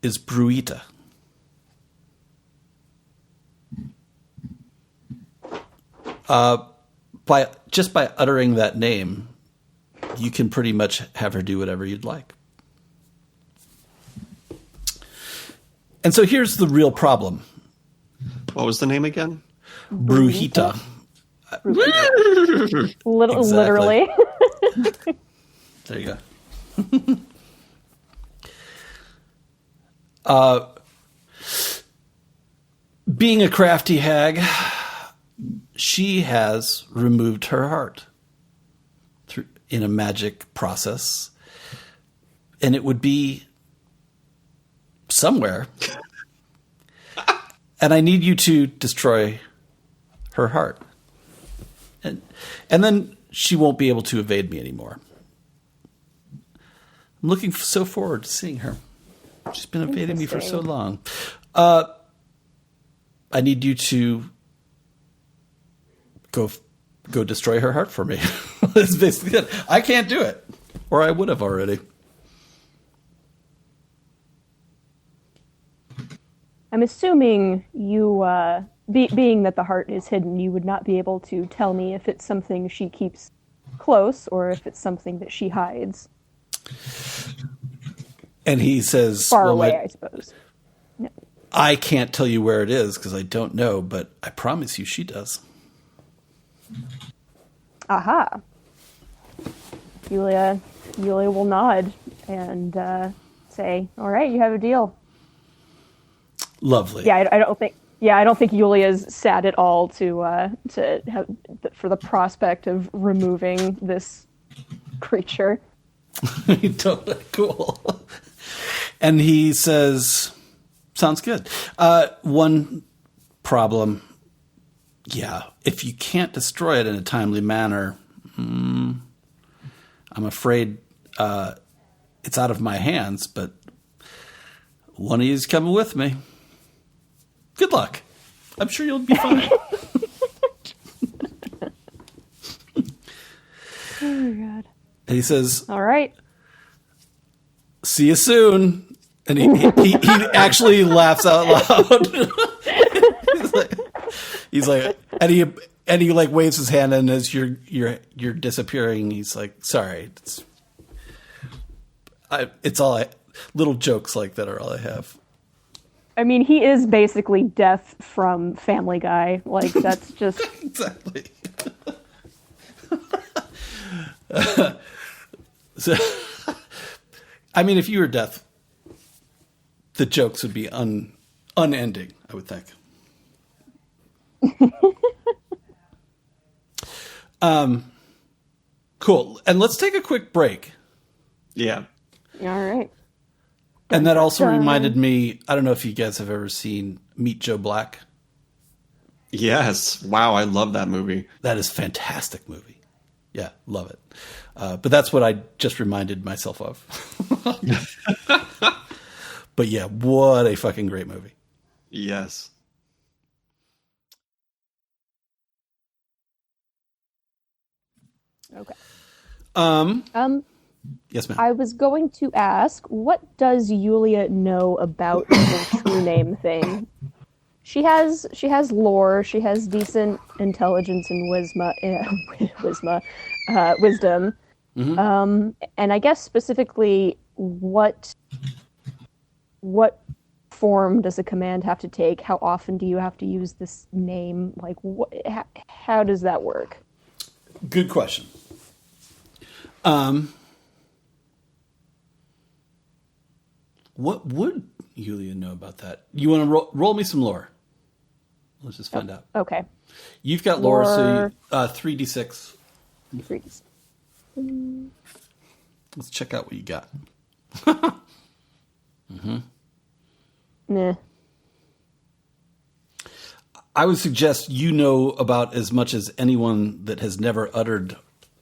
is Bruita. By uttering that name, you can pretty much have her do whatever you'd like. And so here's the real problem. What was the name again? Bruhita. Literally. There you go. Being a crafty hag, she has removed her heart in a magic process, and it would be somewhere. And I need you to destroy her heart. And then she won't be able to evade me anymore. I'm looking so forward to seeing her. She's been evading me for so long. I need you to go destroy her heart for me. That's basically it. I can't do it, or I would have already. I'm assuming you, being that the heart is hidden, you would not be able to tell me if it's something she keeps close or if it's something that she hides. And he says, far away, I suppose. No. I can't tell you where it is because I don't know, but I promise you she does. Aha. Yulia will nod and say, "All right, you have a deal." Lovely. Yeah, I don't think. Yeah, I don't think Yulia's sad at all to have for the prospect of removing this creature. Totally cool. And he says, "Sounds good. One problem. Yeah, if you can't destroy it in a timely manner, I'm afraid it's out of my hands, but one of you's coming with me. Good luck. I'm sure you'll be fine." Oh, my God. And he says, "All right. See you soon." And he actually laughs out loud. he's like, and he like waves his hand, and as you're disappearing, he's like, "Sorry, it's all little jokes like that are all I have." I mean, he is basically Death from Family Guy. Like, that's just... Exactly. So, I mean, if you were Death, the jokes would be unending, I would think. Cool. And let's take a quick break. Yeah. All right. And that also reminded me, I don't know if you guys have ever seen Meet Joe Black. Yes. Wow, I love that movie. That is a fantastic movie. Yeah, love it. But that's what I just reminded myself of. But yeah, what a fucking great movie. Yes. Okay. Yes, ma'am. I was going to ask, what does Yulia know about the true name thing? She has lore. She has decent intelligence and wisdom. Mm-hmm. And I guess specifically, what form does a command have to take? How often do you have to use this name? Like, how does that work? Good question. What would Yulia know about that? You want to roll me some lore? Let's just find out. Okay. You've got lore, so 3d6. 3d6. Let's check out what you got. Mm-hmm. Nah. I would suggest you know about as much as anyone that has never uttered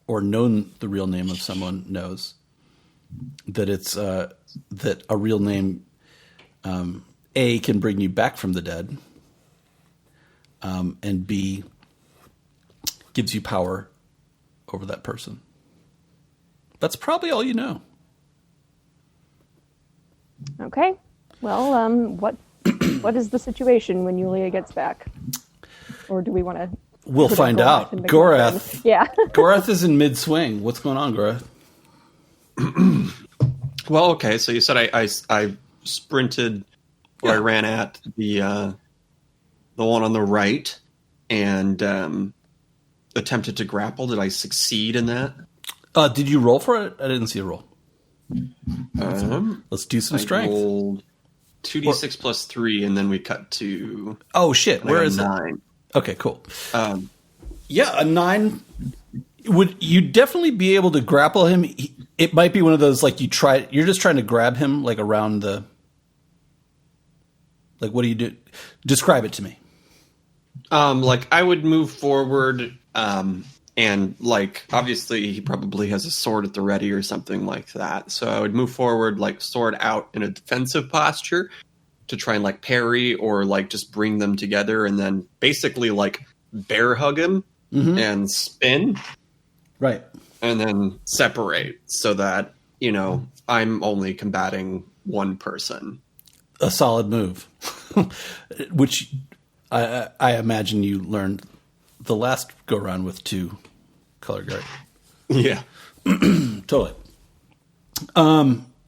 or known the real name of someone knows. That it's that a real name, A, can bring you back from the dead, and B, gives you power over that person. That's probably all you know. Okay. Well, what is the situation when Yulia gets back? Or do we want to... We'll find out. Gorath. Yeah. Gorath is in mid-swing. What's going on, Gorath? Well, okay. So you said I sprinted, or I ran at the one on the right, and attempted to grapple. Did I succeed in that? Did you roll for it? I didn't see a roll. Let's do some strength. I rolled 2d6 plus 3, and then we cut to... Oh, shit. Where is 9. It? Okay, cool. Yeah, a 9... Would you definitely be able to grapple him? It might be one of those, like, you're just trying to grab him, like, around the... Like, what do you do? Describe it to me. Like, I would move forward, and, like, obviously he probably has a sword at the ready or something like that. So I would move forward, like, sword out in a defensive posture to try and, like, parry or, like, just bring them together and then basically, like, bear hug him and spin. Right. And then separate so that, I'm only combating one person. A solid move. Which I imagine you learned the last go around with 2 color guard. Yeah. Totally.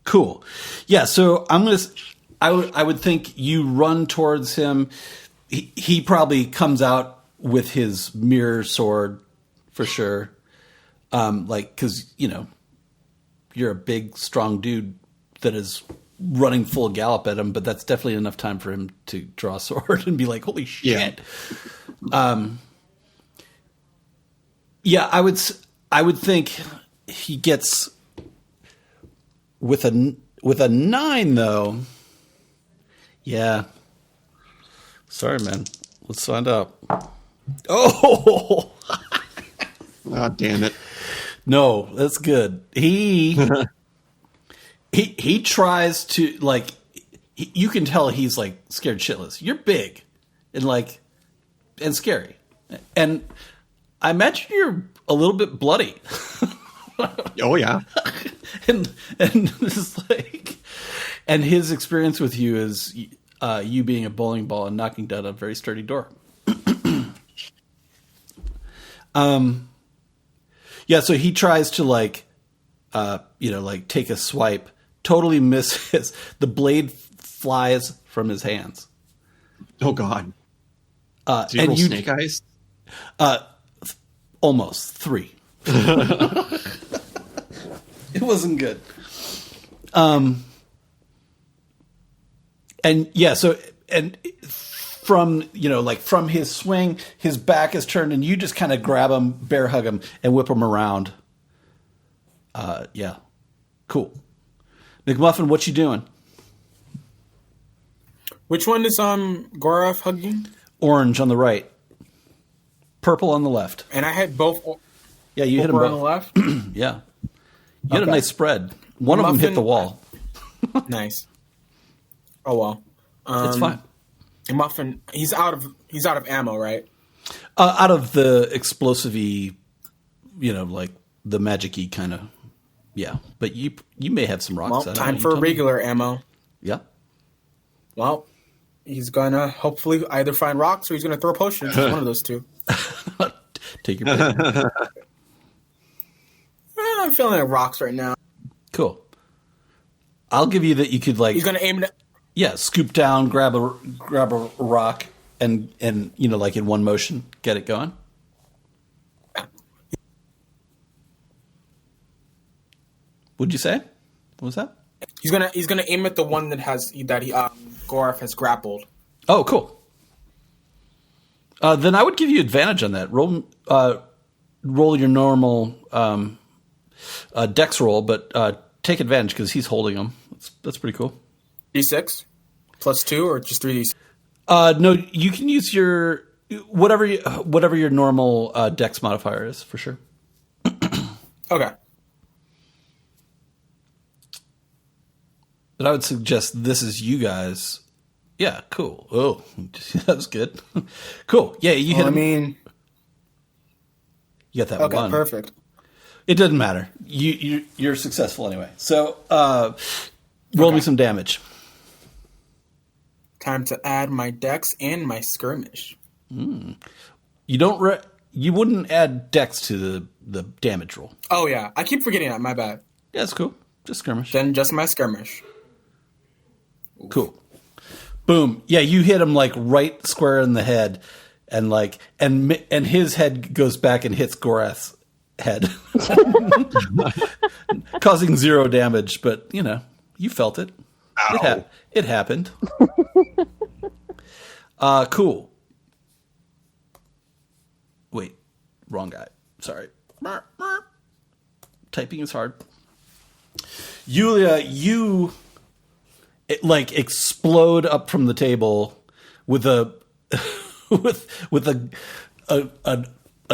Cool. Yeah, so I would think you run towards him. He probably comes out with his mirror sword for sure. Because, you're a big, strong dude that is running full gallop at him, but that's definitely enough time for him to draw a sword and be like, holy shit. Yeah. I would think he gets with a 9 though. Yeah. Sorry, man. Let's find out. Oh, oh, damn it. No, that's good. He tries to you can tell he's scared shitless. You're big and scary. And I imagine you're a little bit bloody. Oh yeah. and it's and his experience with you is you being a bowling ball and knocking down a very sturdy door. Yeah, so he tries to take a swipe, totally misses. The blade flies from his hands. Oh God! Do you roll snake eyes? Almost 3. It wasn't good. And yeah, so from from his swing, his back is turned, and you just kind of grab him, bear hug him, and whip him around. Yeah, cool. McMuffin, what you doing? Which one is Gorath hugging? Orange on the right, purple on the left. And I had both. Yeah, you hit them both on the left. Yeah, you had a nice spread. One of them hit the wall. Nice. Oh well, it's fine. Muffin, he's out of ammo, right? Out of the explosive-y, the magic-y kind of, yeah. But you may have some rocks. Well, time for regular ammo. Yeah. Well, he's gonna hopefully either find rocks or he's gonna throw potions. One of those two. Take your pick. I'm feeling like rocks right now. Cool. I'll give you that you could He's gonna aim it. Yeah, scoop down, grab a rock, and in one motion, get it going. What'd you say? What was that? He's gonna aim at the one that Gorath has grappled. Oh, cool. Then I would give you advantage on that. Roll your normal dex roll, but take advantage because he's holding him. That's pretty cool. D6 plus 2 or just 3d6? No, you can use your whatever your normal dex modifier is for sure. Okay. But I would suggest this is you guys. Yeah, cool. Oh, that's good. Cool. Yeah, you hit him. You got that one. Okay, perfect. It doesn't matter. You're successful anyway. So roll me some damage. Time to add my dex and my skirmish. You wouldn't add dex to the damage roll. Oh yeah, I keep forgetting that. My bad. Yeah, that's cool. Just skirmish. Then just my skirmish. Cool. Boom. Yeah, you hit him right square in the head, and his head goes back and hits Gorath's head, causing 0 damage. But you felt it. It happened. Cool. Wait, wrong guy. Sorry. Typing is hard. Yulia, you explode up from the table with a with a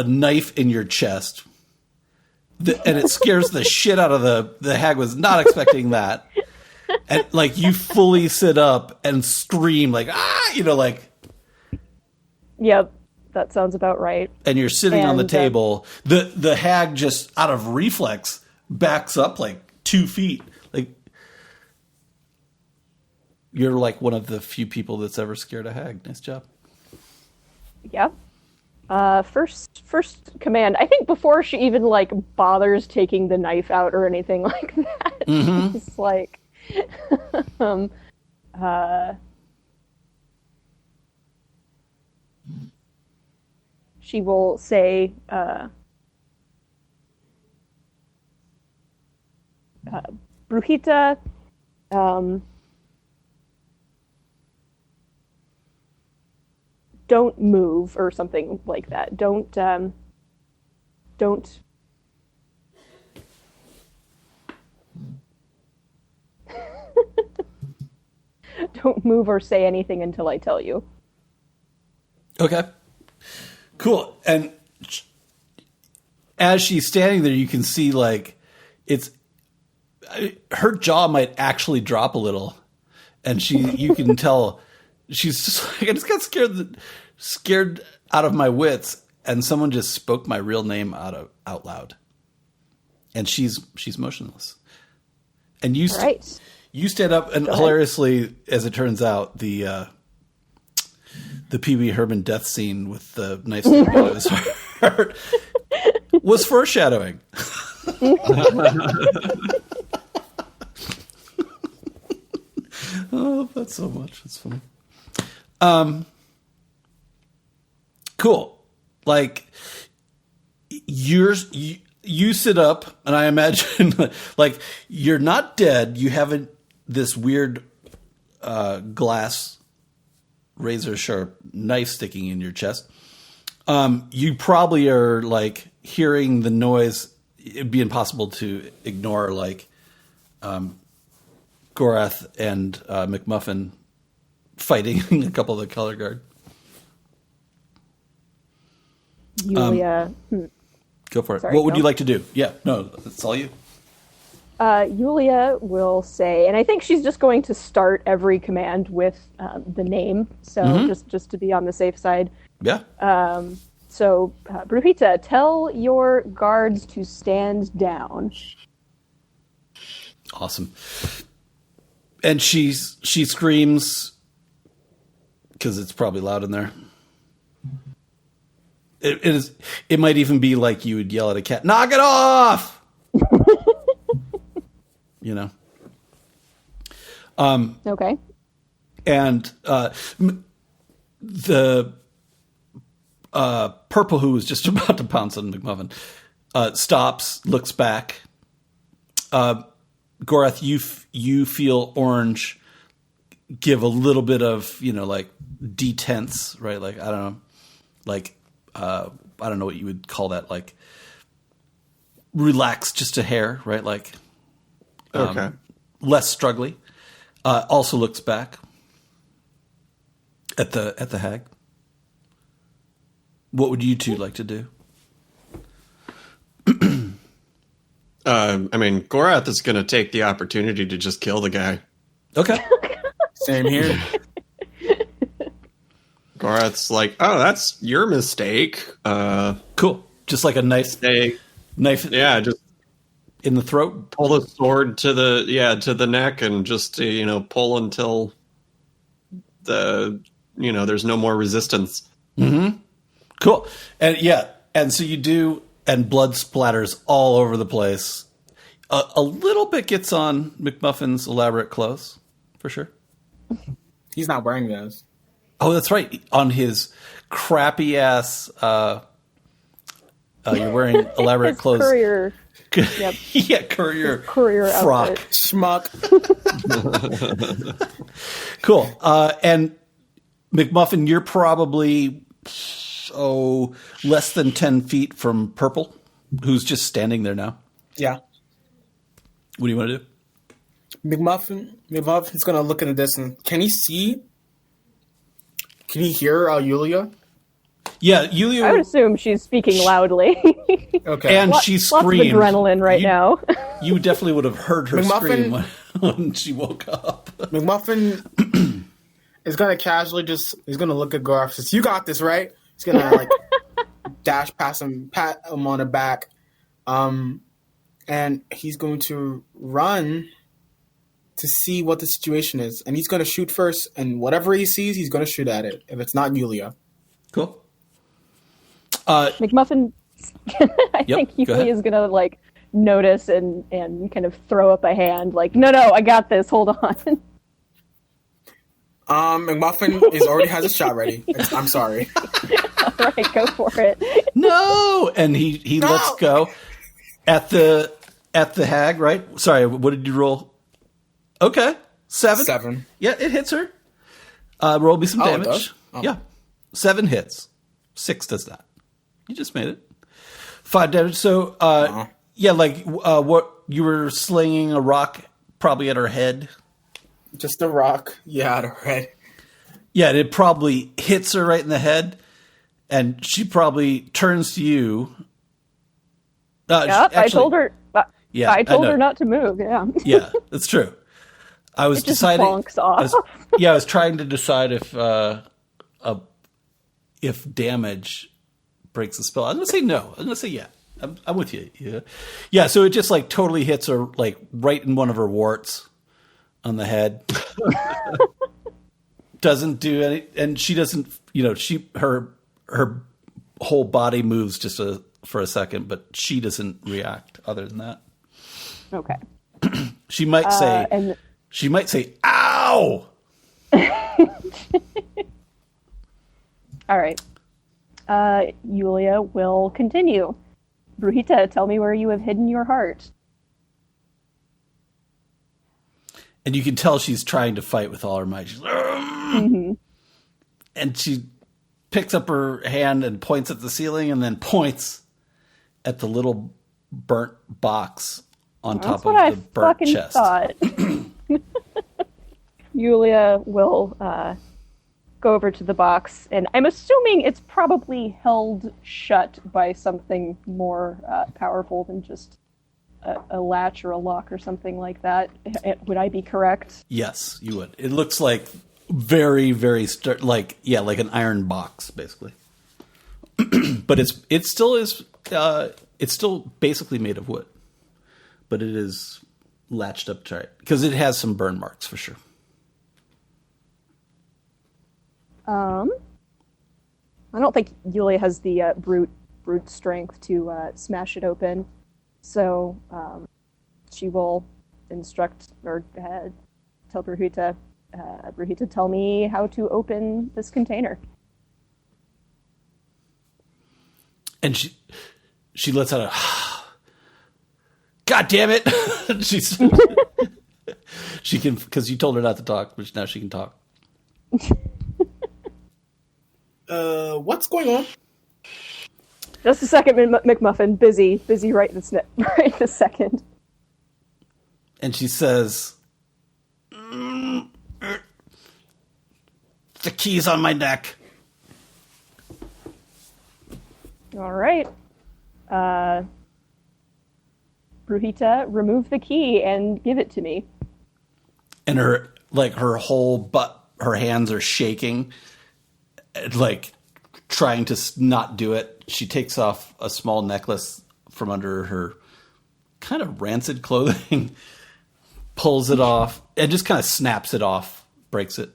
knife in your chest, and it scares the shit out of the hag. Was not expecting that. And you fully sit up and scream ah, Yep. that sounds about right. And you're sitting on the table. The hag just out of reflex backs up like 2 feet. Like you're like one of the few people that's ever scared a hag. Nice job. Yeah. First command. I think before she even like bothers taking the knife out or anything like that, she's like, she will say, Brujita, don't move or something like that. Don't don't move or say anything until I tell you. Okay. Cool. And as she's standing there, you can see like her jaw might actually drop a little, and you can tell she's just like, I just got scared out of my wits, and someone just spoke my real name out loud, and she's motionless. And you stand up, and hilariously, as it turns out, the Pee Wee Herman death scene with the knife sticking out of his heart was foreshadowing. Oh, that's so much. It's funny. Cool. Like you sit up, and I imagine like you're not dead. You haven't this weird glass razor sharp knife sticking in your chest. You probably are like hearing the noise. It'd be impossible to ignore like Gorath and McMuffin fighting a couple of the color guard. Yulia. Go for it. Sorry, what would you like to do? Yeah, no, that's all you. Yulia will say, and I think she's just going to start every command with the name, so just to be on the safe side. Yeah. So, Brujita, tell your guards to stand down. Awesome. And she screams, because it's probably loud in there. It might even be like you would yell at a cat, "Knock it off!" You know. Okay. And the purple, who was just about to pounce on McMuffin, stops, looks back. Gorath, you feel Orange give a little bit of, like detense, right? Like, I don't know, like, I don't know what you would call that, like relax just a hair, right? Like, okay. Less struggly. Also looks back at the hag. What would you two like to do? I mean, Gorath is going to take the opportunity to just kill the guy. Okay. Same here. Gorath's like, oh, that's your mistake. Cool. Just like a knife. Knife. Yeah, just in the throat. Pull the sword to the neck, and just pull until there's no more resistance. Mm-hmm. Cool. And so you do, and blood splatters all over the place. A little bit gets on McMuffin's elaborate clothes, for sure. He's not wearing those. Oh, that's right. On his crappy ass, you're wearing elaborate clothes. Courier. Yep. Yeah, courier frock. Outfit. Schmuck. Cool. And McMuffin, you're probably less than 10 feet from Purple, who's just standing there now. Yeah. What do you want to do? McMuffin's going to look in the distance. Can he see? Can he hear Yulia? Yeah, Yulia. I would assume she's speaking loudly. Okay. And she screamed. Lots of adrenaline right now. You definitely would have heard her scream when she woke up. McMuffin is going to casually he's going to look at Garth and says, "You got this, right?" He's gonna like dash past him, pat him on the back, and he's going to run to see what the situation is. And he's going to shoot first, and whatever he sees, he's going to shoot at it. If it's not Yulia. Cool. McMuffin, I think Yulia is going to like notice and kind of throw up a hand, like, no, I got this. Hold on. McMuffin already has a shot ready. I'm sorry. All right, go for it. No, and he lets go at the hag. Right? Sorry, what did you roll? Okay, 7. 7. Yeah, it hits her. Roll me some damage. It does? Oh. Yeah, 7 hits. 6 does not. You just made it. 5 damage. So, yeah, like what you were slinging a rock probably at her head. Just a rock. Yeah, at her head. Yeah, and it probably hits her right in the head, and she probably turns to you. Actually, I told her. I told her not to move. Yeah. Yeah, that's true. I was deciding. Bonks off. I was trying to decide if damage breaks the spell. I'm gonna say no. I'm gonna say yeah. I'm with you. Yeah. So it just like totally hits her like right in one of her warts on the head. Doesn't do any, and she doesn't. Her whole body moves just for a second, but she doesn't react. Other than that, okay. She might say. She might say, "Ow!" All right. Yulia will continue. Brujita, tell me where you have hidden your heart. And you can tell she's trying to fight with all her might. She's, and she picks up her hand and points at the ceiling and then points at the little burnt box on top of the burnt chest. Thought. Yulia will go over to the box, and I'm assuming it's probably held shut by something more powerful than just a latch or a lock or something like that. Would I be correct? Yes, you would. It looks like very, very like an iron box, basically. But it still is. It's still basically made of wood, but it is latched up tight because it has some burn marks for sure. I don't think Yulia has the brute strength to smash it open, so she will instruct or tell Brujita, tell me how to open this container. And she lets out a God damn it! She can, because you told her not to talk, but now she can talk. What's going on? Just a second, McMuffin. Busy right this second. And she says, "The key's on my neck." All right. Brujita, remove the key and give it to me. And her whole her hands are shaking, like trying to not do it. She takes off a small necklace from under her kind of rancid clothing, pulls it off, and just kind of snaps it off, breaks it,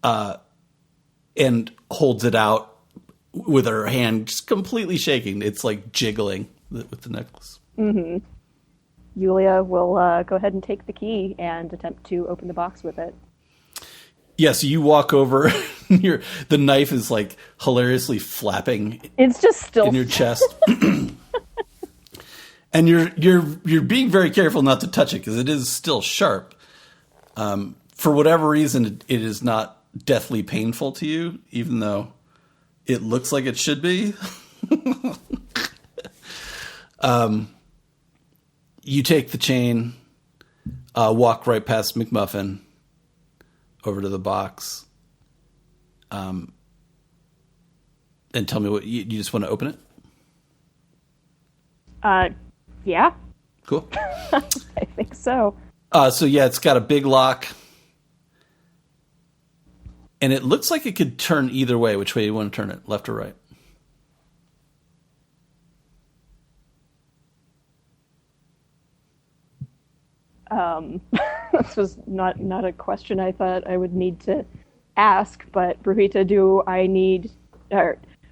and holds it out with her hand just completely shaking. It's like jiggling with the necklace. Mm-hmm. Yulia will go ahead and take the key and attempt to open the box with it. Yeah, so you walk over. The knife is like hilariously flapping. It's just still in your chest, and you're being very careful not to touch it because it is still sharp. For whatever reason, it is not deathly painful to you, even though it looks like it should be. You take the chain, walk right past McMuffin, over to the box, and tell me what you just want to open it? Yeah. Cool. I think so. So yeah, it's got a big lock, And it looks like it could turn either way. Which way do you want to turn it? Left or right? This was not a question I thought I would need to ask, but Brujita,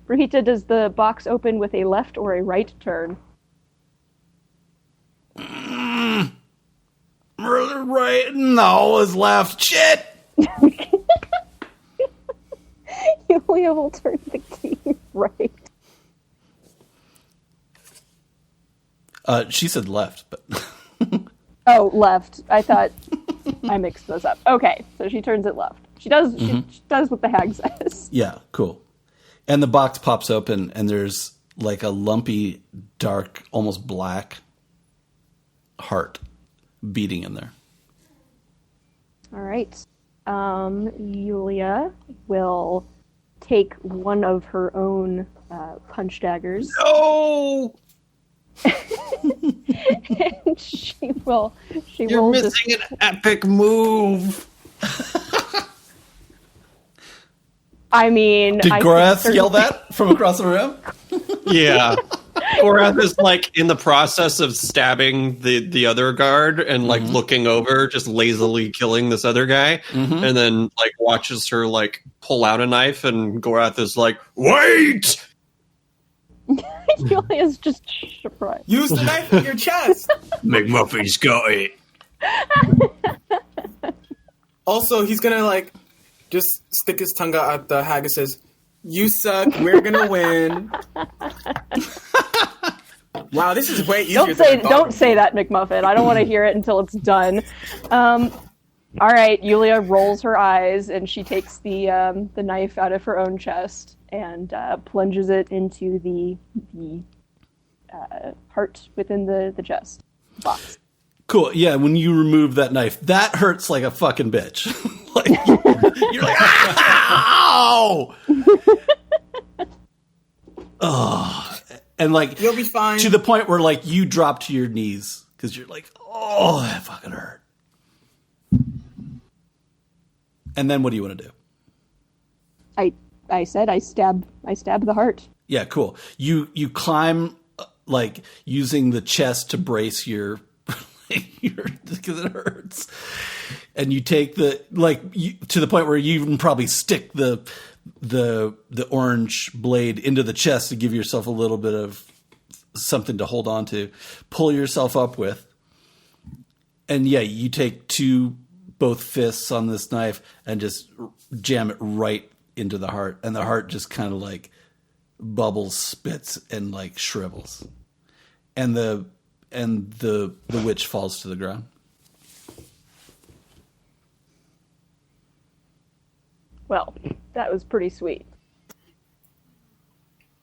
Brujita, does the box open with a left or a right turn? Right? No, it's left. Shit! Yulia will turn the key right. She said left, but... Oh, left. I thought I mixed those up. Okay, so she turns it left. She does she does what the hag says. Yeah, cool. And the box pops open, and there's like a lumpy, dark, almost black heart beating in there. All right. Yulia will take one of her own punch daggers. No! And she will You're missing an epic move. I mean, did Gorath yell that from across the room? Yeah. Gorath is like in the process of stabbing the other guard and like looking over, just lazily killing this other guy, and then like watches her like pull out a knife, and Gorath is like, "Wait!" Yulia's just surprised. Use the knife in your chest. McMuffy's got it. Also, he's gonna like just stick his tongue out at the hag and says, "You suck. We're gonna win." Wow, this is way easier. Don't say that, McMuffin. I don't want to hear it until it's done. All right, Yulia rolls her eyes and she takes the knife out of her own chest and plunges it into the heart within the chest box. Cool. Yeah, when you remove that knife, that hurts like a fucking bitch. Like, you're like, ow! Oh. And like, you'll be fine. To the point where like you drop to your knees because you're like, oh, that fucking hurt. And then what do you want to do? I said I stab the heart. Yeah, cool. You climb like using the chest to brace your because it hurts, and you take to the point where you even probably stick the orange blade into the chest to give yourself a little bit of something to hold on to, pull yourself up with, and yeah, you take both fists on this knife and just jam it right into the heart, and the heart just kind of like bubbles, spits, and like shrivels, and the witch falls to the ground. Well, that was pretty sweet.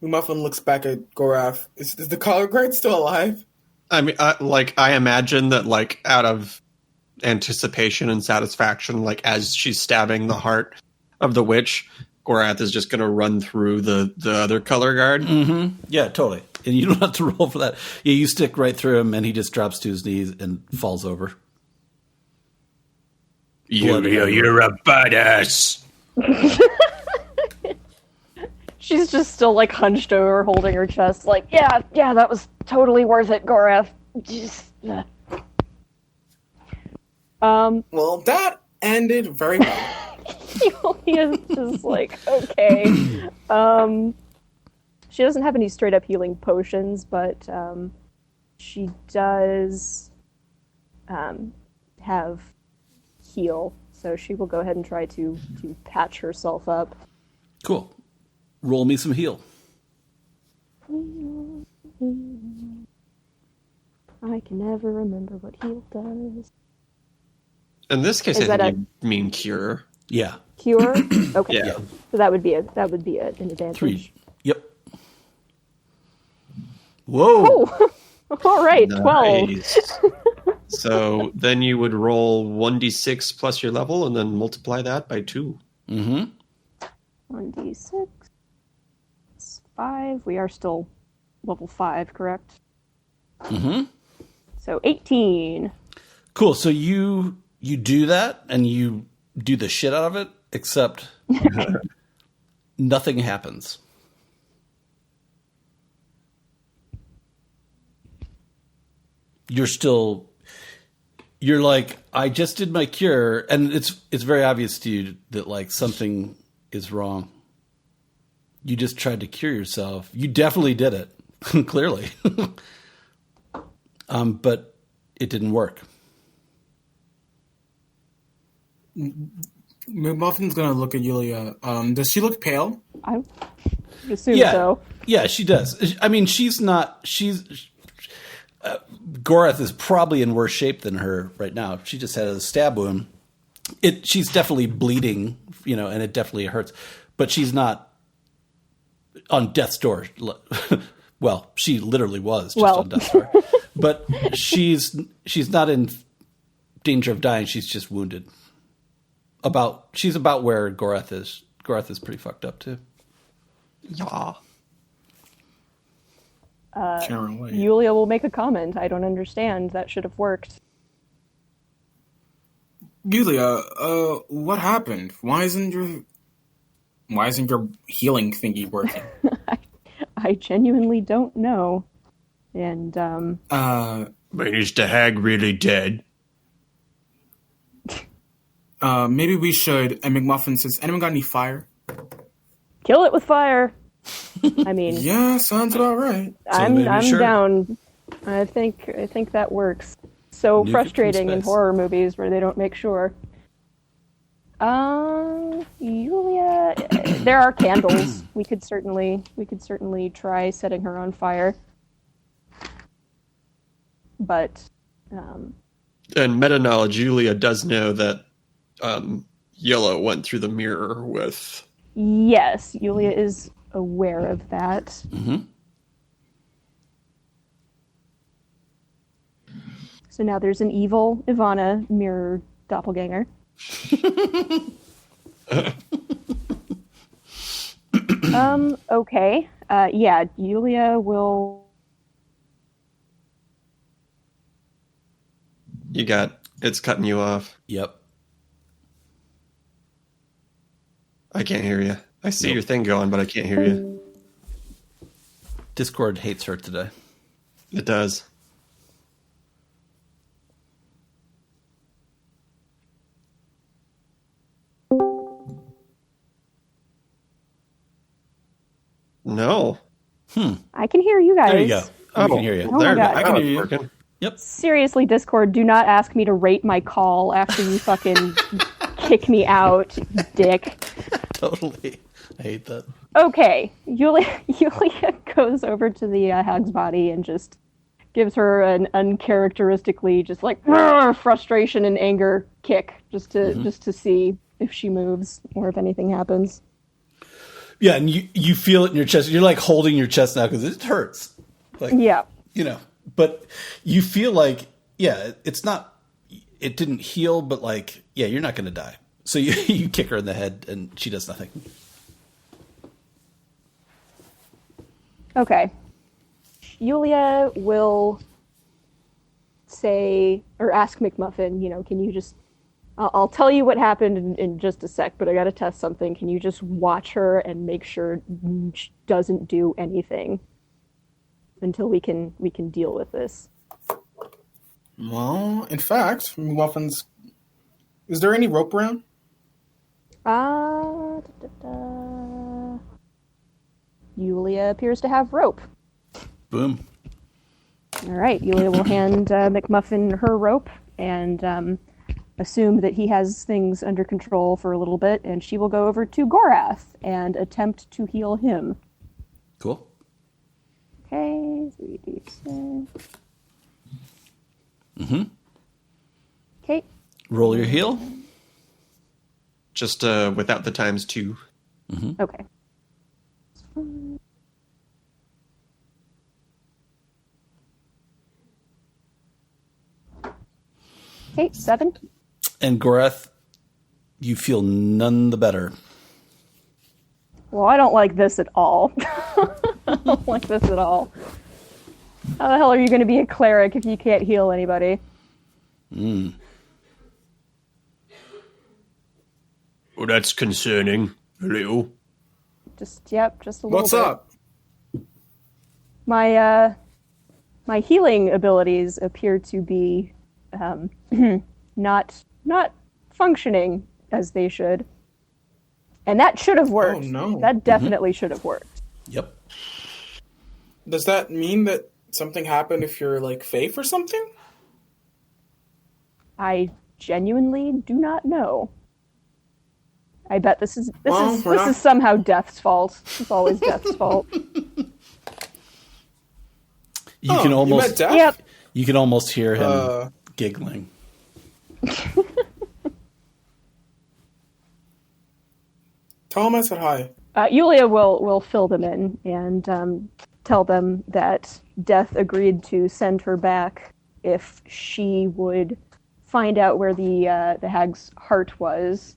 Muffin looks back at Gorath. Is the collar guard still alive? I mean, I imagine that, like, out of anticipation and satisfaction, like, as she's stabbing the heart of the witch, Gorath is just going to run through the other color guard. Mm-hmm. Yeah, totally. And you don't have to roll for that. Yeah, you stick right through him, and he just drops to his knees and falls over. You're a badass. She's just still like hunched over, holding her chest, like, yeah, that was totally worth it, Gorath. Well, that ended very well. Yulia's just like, okay. She doesn't have any straight up healing potions, but she does have heal, so she will go ahead and try to patch herself up. Cool. Roll me some heal. I can never remember what heal does. In this case, I think you mean cure. Yeah. Cure? Okay. Yeah. So that would be an advantage. 3. Yep. Whoa. Oh. All right, Nice. 12. So then you would roll 1d6 plus your level and then multiply that by 2. Mm-hmm. 1d6. 5. We are still level 5, correct? Mm-hmm. So 18. Cool. So you do that, and you do the shit out of it, except nothing happens. You're like, I just did my cure, and it's very obvious to you that like something is wrong. You just tried to cure yourself. You definitely did it, clearly. But it didn't work. McMuffin's gonna look at Yulia. Does she look pale? I assume so. Yeah, she does. I mean, Gorath is probably in worse shape than her right now. She just had a stab wound. She's definitely bleeding, and it definitely hurts. But she's not on death's door. Well, she literally was just on death's door. But she's not in danger of dying. She's just wounded. She's about where Gorath is. Gorath is pretty fucked up too. Yeah. Yulia will make a comment. I don't understand. That should have worked. Yulia, what happened? Why isn't your healing thingy working? I genuinely don't know. And is the hag really dead? Maybe we should. And McMuffin says, "Anyone got any fire?" Kill it with fire. I mean, yeah, sounds about right. I'm down. I think that works. So frustrating in horror movies where they don't make sure. Yulia, there are candles. We could certainly try setting her on fire. But and meta knowledge, Yulia does know that Yellow went through the mirror with. Yes, Yulia is aware of that. Mm-hmm. So now there's an evil Ivana mirror doppelganger. Okay. Yeah, Yulia will... It's cutting you off. Yep. I can't hear you. I see your thing going, but I can't hear you. Discord hates her today. It does. No. I can hear you guys. There you go. I can hear you. Oh my God. I can hear you. Working. Yep. Seriously, Discord, do not ask me to rate my call after you fucking kick me out, dick. Totally. I hate that. Okay. Yulia goes over to the hag's body and just gives her an uncharacteristically just like frustration and anger kick just to see if she moves or if anything happens. Yeah, and you feel it in your chest. You're like holding your chest now because it hurts. Like, yeah. But you feel like, it's not, it didn't heal, but like, you're not going to die. So you kick her in the head and she does nothing. Okay. Yulia will say, or ask McMuffin, can you just, I'll tell you what happened in just a sec, but I gotta test something. Can you just watch her and make sure she doesn't do anything until we can deal with this? Well, in fact, McMuffin's... Is there any rope around? Yulia appears to have rope. Boom. All right, Yulia will hand McMuffin her rope and assume that he has things under control for a little bit, and she will go over to Gorath and attempt to heal him. Cool. Okay, 3d6. Mm-hmm. Okay. Roll your heal. Just without the times 2. Mm-hmm. Okay. Okay, 7. And Gorath, you feel none the better. Well, I don't like this at all. I don't like this at all. How the hell are you going to be a cleric if you can't heal anybody? Well, that's concerning. A little. Just a little What's bit. up? My healing abilities appear to be not functioning as they should. And that should have worked. Oh, no. That definitely should have worked. Yep. Does that mean that something happened if you're like Faith or something? I genuinely do not know. I bet this is somehow Death's fault. It's always Death's fault. You can almost you met Death? Yep. you can almost hear him giggling. Tell him I said hi. Yulia will fill them in and tell them that Death agreed to send her back if she would find out where the hag's heart was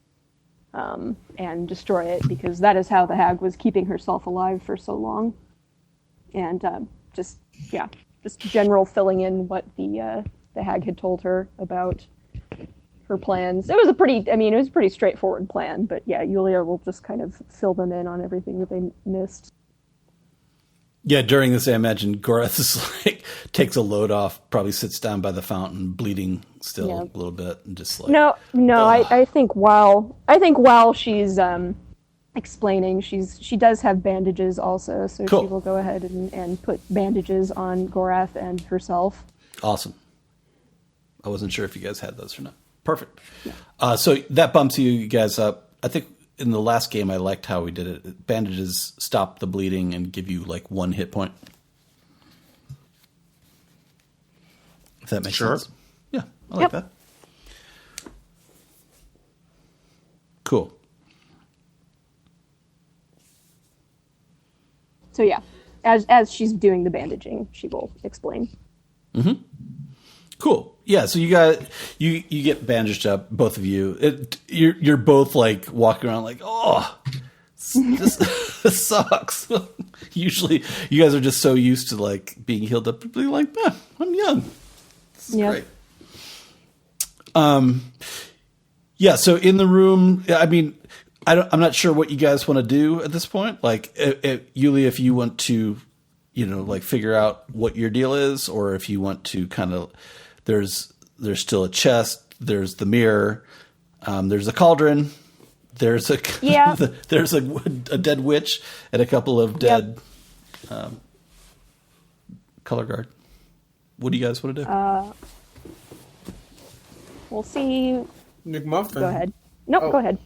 and destroy it, because that is how the hag was keeping herself alive for so long. And just general filling in what the hag had told her about her plans. It was a pretty straightforward plan, but yeah, Yulia will just kind of fill them in on everything that they missed. Yeah, during this, I imagine Gorath is like takes a load off, probably sits down by the fountain, bleeding still a little bit, and just like I think while she's explaining, she does have bandages also, so cool. She will go ahead and put bandages on Gorath and herself. Awesome. I wasn't sure if you guys had those or not. Perfect. Yeah. So that bumps you guys up. I think in the last game I liked how we did it. Bandages stop the bleeding and give you like 1 hit point. If that makes sense. Yeah, I like that. Cool. So yeah, as she's doing the bandaging, she will explain. Mm-hmm. Cool. Yeah. So you get bandaged up, both of you. You're both like walking around like, oh, this sucks. Usually, you guys are just so used to like being healed up, being like, I'm young. This is great. Yeah. So in the room, I mean, I'm not sure what you guys want to do at this point. Like, Yulia, if you want to, like figure out what your deal is, or if you want to kind of, there's still a chest, there's the mirror, there's a cauldron, there's a there's a dead witch and a couple of dead color guard. What do you guys want to do? We'll see. McMuffin. Go ahead. Nope, go ahead.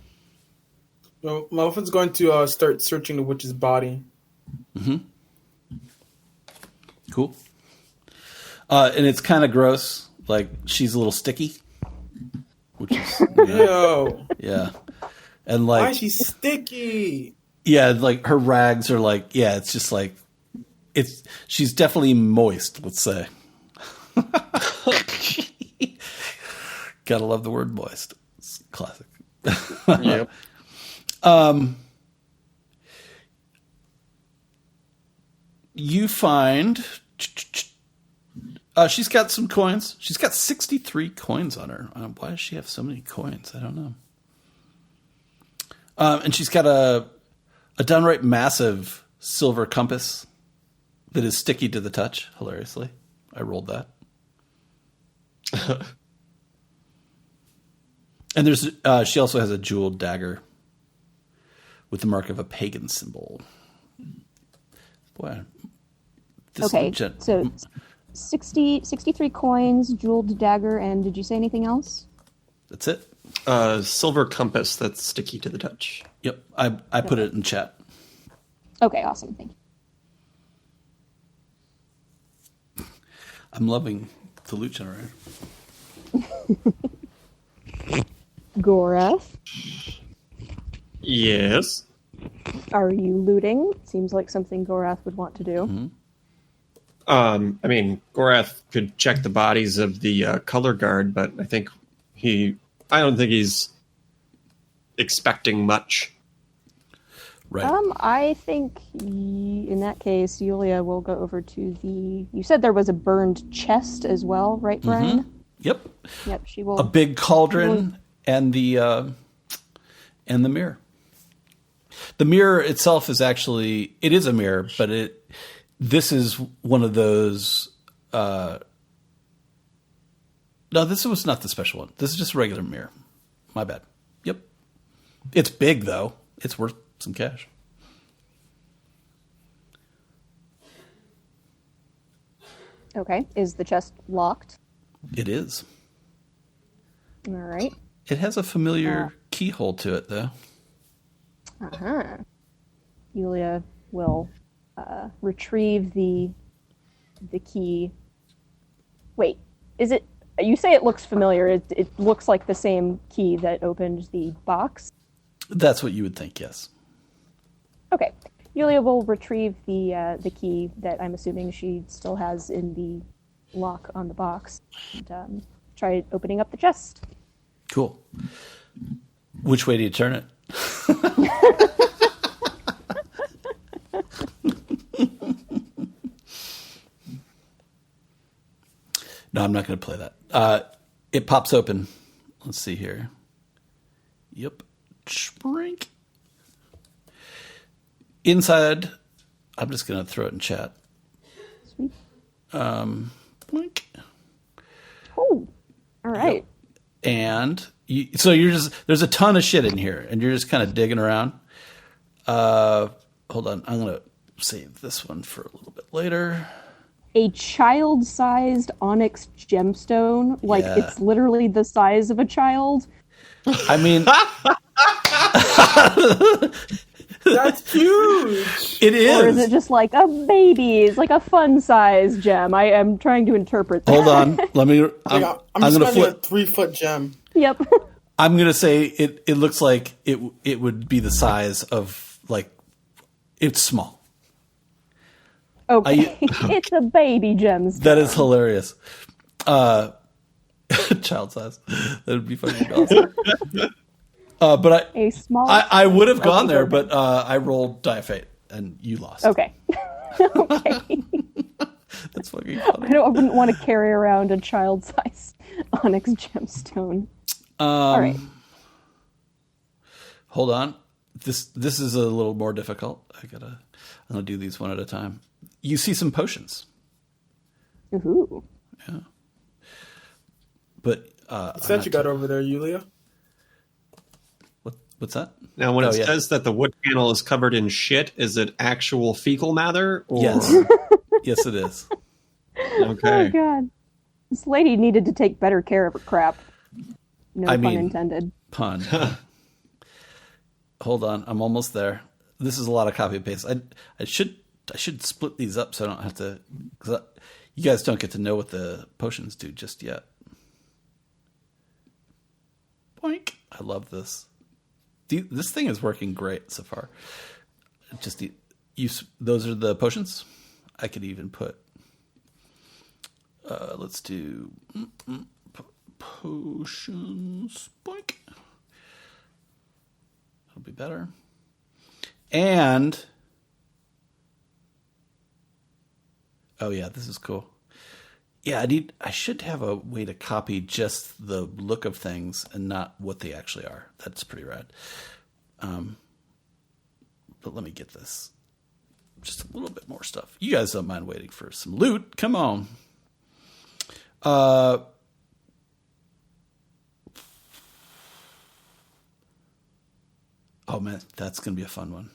Well, Muffin's going to start searching the witch's body. Mm-hmm. Cool. And it's kind of gross. Like, she's a little sticky. Which is, Ew. Yeah. And like, why is she sticky? Yeah, like her rags are like, it's just like, she's definitely moist, let's say. Gotta love the word moist. It's classic. Yep. You find she's got some coins. She's got 63 coins on her. Why does she have so many coins? I don't know. And she's got a downright massive silver compass that is sticky to the touch. Hilariously, I rolled that. And there's she also has a jeweled dagger with the mark of a pagan symbol. Boy. Okay, so 63 coins, jeweled dagger, and did you say anything else? That's it. Silver compass that's sticky to the touch. Yep, I put it in chat. Okay, awesome. Thank you. I'm loving the loot generator. Gorath, Yes. are you looting? Seems like something Gorath would want to do. Mm-hmm. I mean, Gorath could check the bodies of the color guard, but I don't think he's expecting much. Right. I think in that case, Yulia will go over to the. You said there was a burned chest as well, right, Brian? Mm-hmm. Yep. Yep. She will. A big cauldron and the and the mirror. The mirror itself is actually, it is a mirror, but this is one of those, no, this was not the special one. This is just a regular mirror. My bad. Yep. It's big though. It's worth some cash. Okay. Is the chest locked? It is. All right. It has a familiar keyhole to it though. Uh-huh. Yulia will retrieve the key. Wait, is it? You say it looks familiar. It looks like the same key that opened the box. That's what you would think, yes. Okay. Yulia will retrieve the key that I'm assuming she still has in the lock on the box and try opening up the chest. Cool. Which way do you turn it? No, I'm not going to play that. It pops open. Let's see here. Yep. Sprink. Inside, I'm just going to throw it in chat. Sweet. Blink. Oh, all right. Yep. And so there's a ton of shit in here, and you're just kind of digging around. Hold on. I'm going to save this one for a little bit later. A child-sized onyx gemstone. Like, Yeah. It's literally the size of a child. I mean, That's huge. it is. Or is it just like a baby? It's like a fun-sized gem. I am trying to interpret that. Hold on. Let me. I'm I'm going to spending a flip. 3-foot gem. Yep. I'm going to say it looks like it would be the size of, like, it's small. Okay. It's a baby gemstone. That is hilarious. Child size. That would be fucking awesome. But A small... I would have gone there, but I rolled die of fate, and you lost. Okay. Okay. That's fucking funny. I wouldn't want to carry around a child-sized onyx gemstone. All right. Hold on. This is a little more difficult. I'm gonna do these one at a time. You see some potions. Ooh. Yeah. But What's that you got over there, Yulia? what's that? Now, when it yeah. says that the wood panel is covered in shit, is it actual fecal matter? Or... Yes. Yes, it is. Okay. Oh, God. This lady needed to take better care of her crap. No I pun mean- intended. Pun. Hold on, I'm almost there. This is a lot of copy and paste. I should split these up so I don't have to. Cause you guys don't get to know what the potions do just yet. Boink! I love this. This thing is working great so far. Just those are the potions. I could even put. Let's do potions. Boink. That'll be better. And oh yeah, this is cool. Yeah, I should have a way to copy just the look of things and not what they actually are. That's pretty rad. But let me get this. Just a little bit more stuff. You guys don't mind waiting for some loot. Come on. Oh man, that's gonna be a fun one.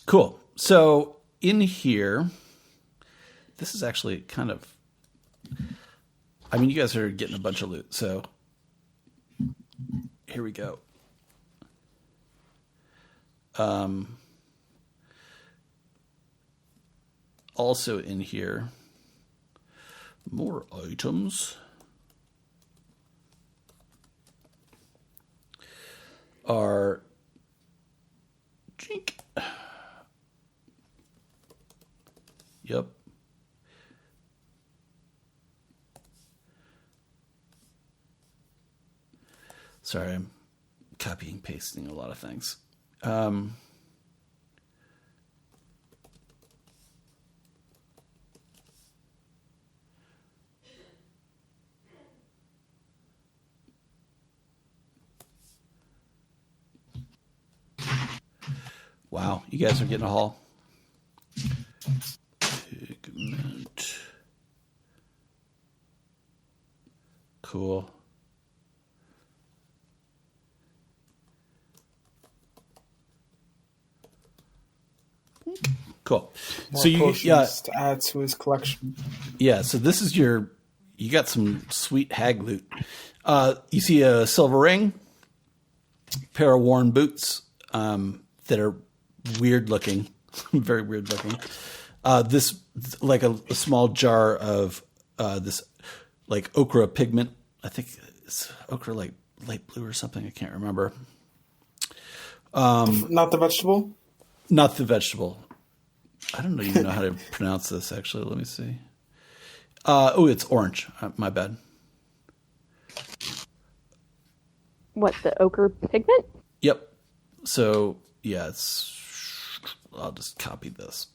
Cool. So in here, this is actually kind of. I mean, you guys are getting a bunch of loot, so here we go. Also in here, more items are jink. Yep. Sorry, I'm copying, pasting a lot of things. Wow, you guys are getting a haul. Pigment. Cool. Cool. More so potions to add to his collection. Yeah, so this is you got some sweet hag loot. You see a silver ring, pair of worn boots that are weird looking, very weird looking. This like a small jar of this like ochre pigment. I think it's ochre, like light blue or something. I can't remember. Not the vegetable? Not the vegetable. I don't even know how to pronounce this, actually. Let me see. It's orange. My bad. What, the ochre pigment? Yep. So, yeah, I'll just copy this.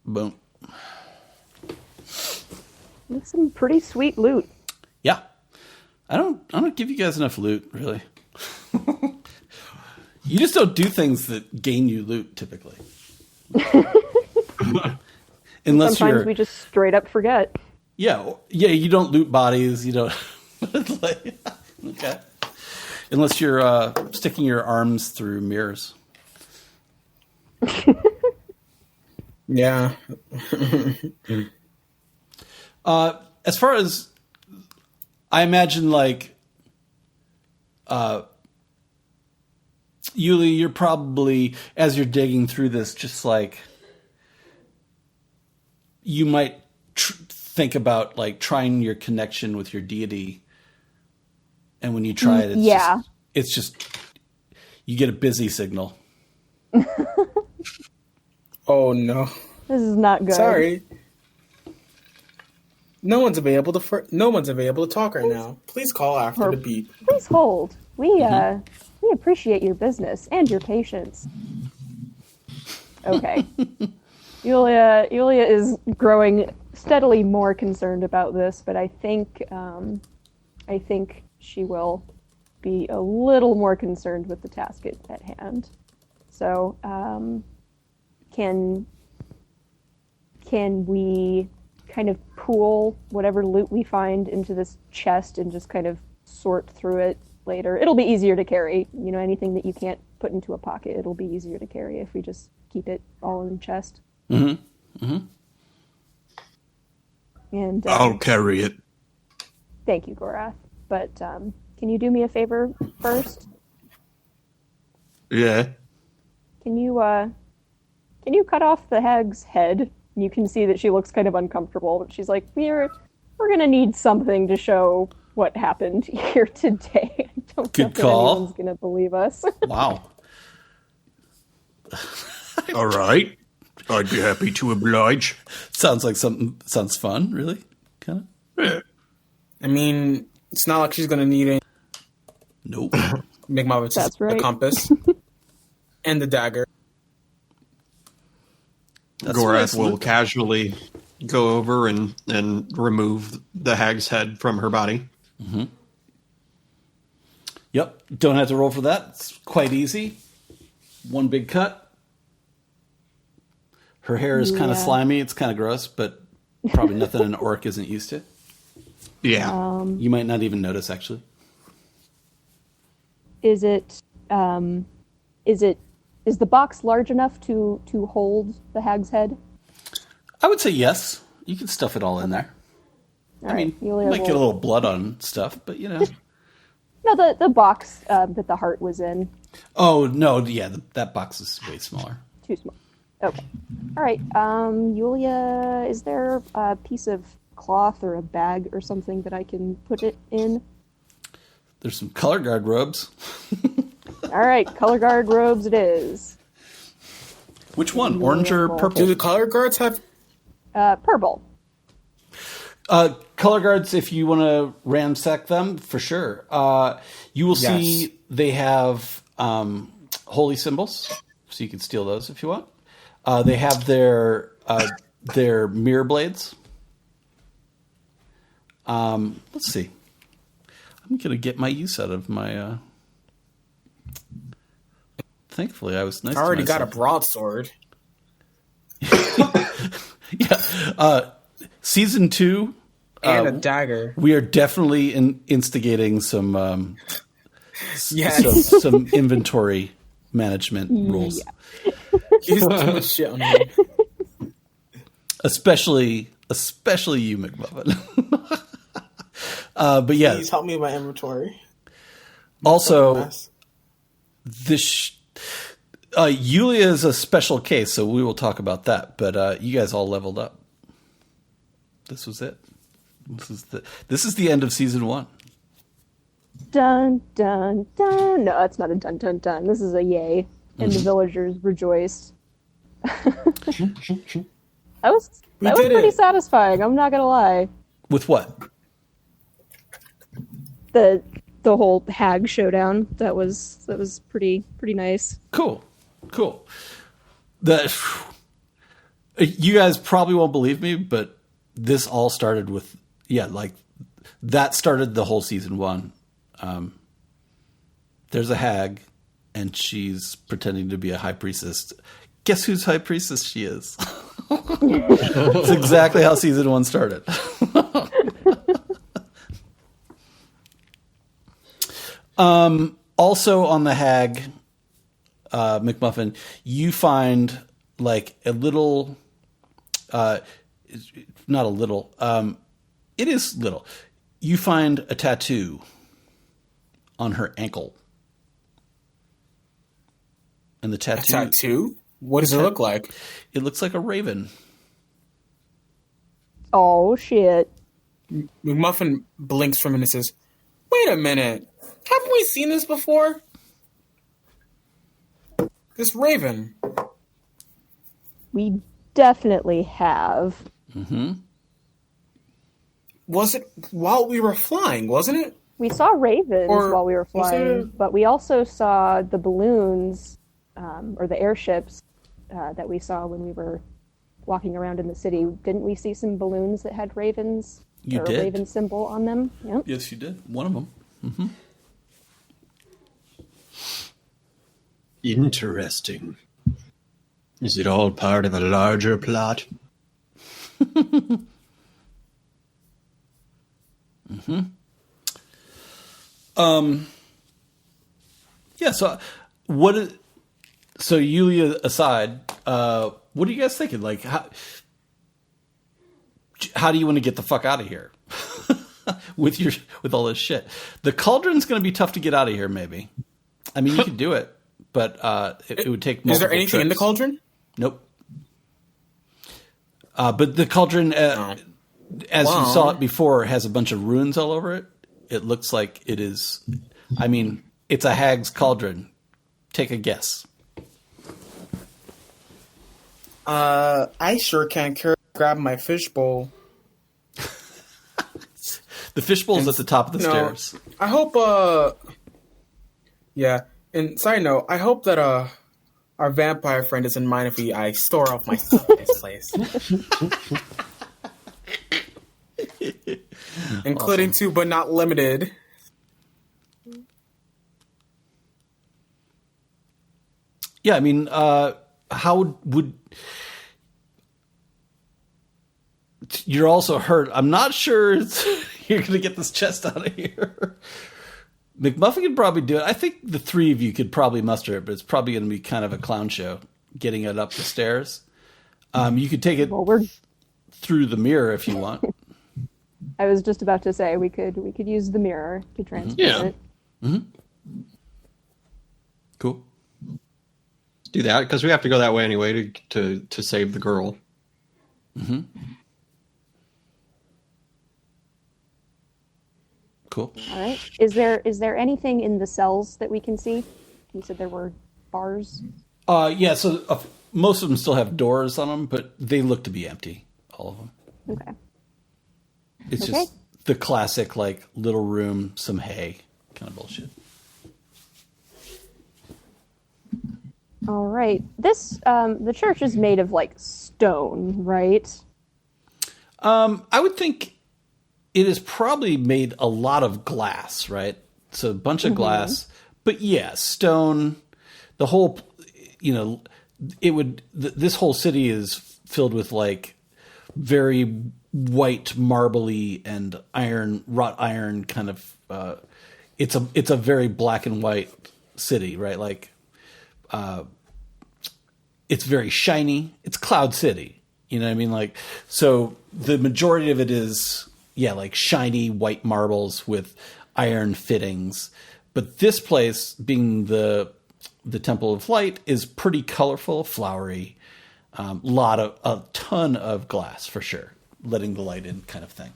Boom. That's some pretty sweet loot. Yeah. I don't give you guys enough loot, really. You just don't do things that gain you loot, typically. Unless sometimes we just straight up forget. Yeah, you don't loot bodies, you don't... Okay. Unless you're sticking your arms through mirrors. Yeah. As far as... I imagine, like... Yuli, you're probably, as you're digging through this, just like... You might think about, like, trying your connection with your deity. And when you try it, it's just you get a busy signal. Oh, no. This is not good. Sorry. No one's available to talk right now. Please call after the beep. Please hold. We appreciate your business and your patience. Okay. Yulia is growing steadily more concerned about this, but I think she will be a little more concerned with the task at hand. So, can we kind of pool whatever loot we find into this chest and just kind of sort through it later? It'll be easier to carry. You know, anything that you can't put into a pocket, it'll be easier to carry if we just keep it all in the chest. Mm-hmm. Mm-hmm. And I'll carry it. Thank you, Gorath. But can you do me a favor first? Yeah. Can you cut off the hag's head? You can see that she looks kind of uncomfortable, but she's like, we're gonna need something to show what happened here today. I don't Good know if call. anyone's gonna believe us. Wow. All right. I'd be happy to oblige. Sounds fun, really. Kind of. I mean, it's not like she's going to need any. Nope. Make my That's right. a compass and the dagger. Gorath will casually go over and remove the hag's head from her body. Mm-hmm. Yep. Don't have to roll for that. It's quite easy. One big cut. Her hair is kind of slimy. It's kind of gross, but probably nothing an orc isn't used to. Yeah. You might not even notice, actually. Is the box large enough to hold the hag's head? I would say yes. You can stuff it all in there. I mean, you might get a little blood on stuff, but you know. No, the box that the heart was in. Oh, no, yeah, that box is way smaller. Too small. Okay. All right. Yulia, is there a piece of cloth or a bag or something that I can put it in? There's some color guard robes. All right, color guard robes it is. Which one, orange or purple? Do the color guards have... Purple. Color guards, if you want to ransack them, for sure. You will see they have holy symbols, so you can steal those if you want. They have their mirror blades. Let's see. I'm going to get my use out of my Thankfully, I was nice. I already to got a myself. broadsword. Yeah. Season 2. And a dagger. We are definitely instigating some Yes. some inventory management rules. Yeah. Use too much shit on him. Especially you, McMuffin. But yeah. Please help me with my inventory. Also, Yulia is a special case, so we will talk about that. But you guys all leveled up. This was it. This is the end of season 1. Dun dun dun. No, it's not a dun dun dun. This is a yay, and the villagers rejoiced. That was pretty satisfying. I'm not gonna lie. With what? The whole hag showdown. That was pretty nice. Cool. You guys probably won't believe me, but this all started with that started the whole season 1. There's a hag, and she's pretending to be a high priestess. Guess whose high priestess she is? It's exactly how season 1 started. Also on the hag, McMuffin, you find like a little, not a little, it is little. You find a tattoo on her ankle. And the tattoo... A tattoo? What does it look like? It looks like a raven. Oh, shit. McMuffin blinks for a minute and says, "Wait a minute. Haven't we seen this before? This raven." We definitely have. Mm-hmm. Was it while we were flying, wasn't it? We saw ravens while we were was flying, but we also saw the balloons, or the airships, that we saw when we were walking around in the city. Didn't we see some balloons that had ravens? You or did. A raven symbol on them? Yep. Yes, you did. One of them. Mm-hmm. Interesting. Is it all part of a larger plot? Mm-hmm. Yeah. So Yulia aside, what are you guys thinking? Like, how do you want to get the fuck out of here with all this shit? The cauldron's going to be tough to get out of here. Maybe. I mean, you could do it, but it would take. Is there anything trips. in the cauldron? Nope. But the cauldron, as you saw it before, has a bunch of runes all over it. It looks like it is. I mean, it's a hag's cauldron. Take a guess. I sure can't grab my fishbowl. The fishbowl's at the top of the stairs. I hope. Yeah. And side note, I hope that our vampire friend doesn't mind if I store off my stuff in this place. Including two, but not limited. Yeah, I mean, how would... You're also hurt. I'm not sure you're going to get this chest out of here. McMuffin could probably do it. I think the three of you could probably muster it, but it's probably going to be kind of a clown show getting it up the stairs. You could take it through the mirror if you want. I was just about to say we could use the mirror to transport it. Mm-hmm. Cool. Let's do that because we have to go that way anyway to save the girl. Mm-hmm. Cool. All right. Is there anything in the cells that we can see? You said there were bars. Yeah. So most of them still have doors on them, but they look to be empty. All of them. Okay. It's just the classic, like, little room, some hay kind of bullshit. All right. This the church is made of like stone, right? I would think it is probably made a lot of glass, right? So a bunch of glass, but yeah, stone. the whole, this whole city is filled with like very white marbly and wrought iron kind of, it's a very black and white city, right? Like, it's very shiny. It's Cloud City. You know what I mean? Like, so the majority of it is, like shiny white marbles with iron fittings. But this place, being the Temple of Light, is pretty colorful, flowery. A ton of glass for sure, letting the light in, kind of thing.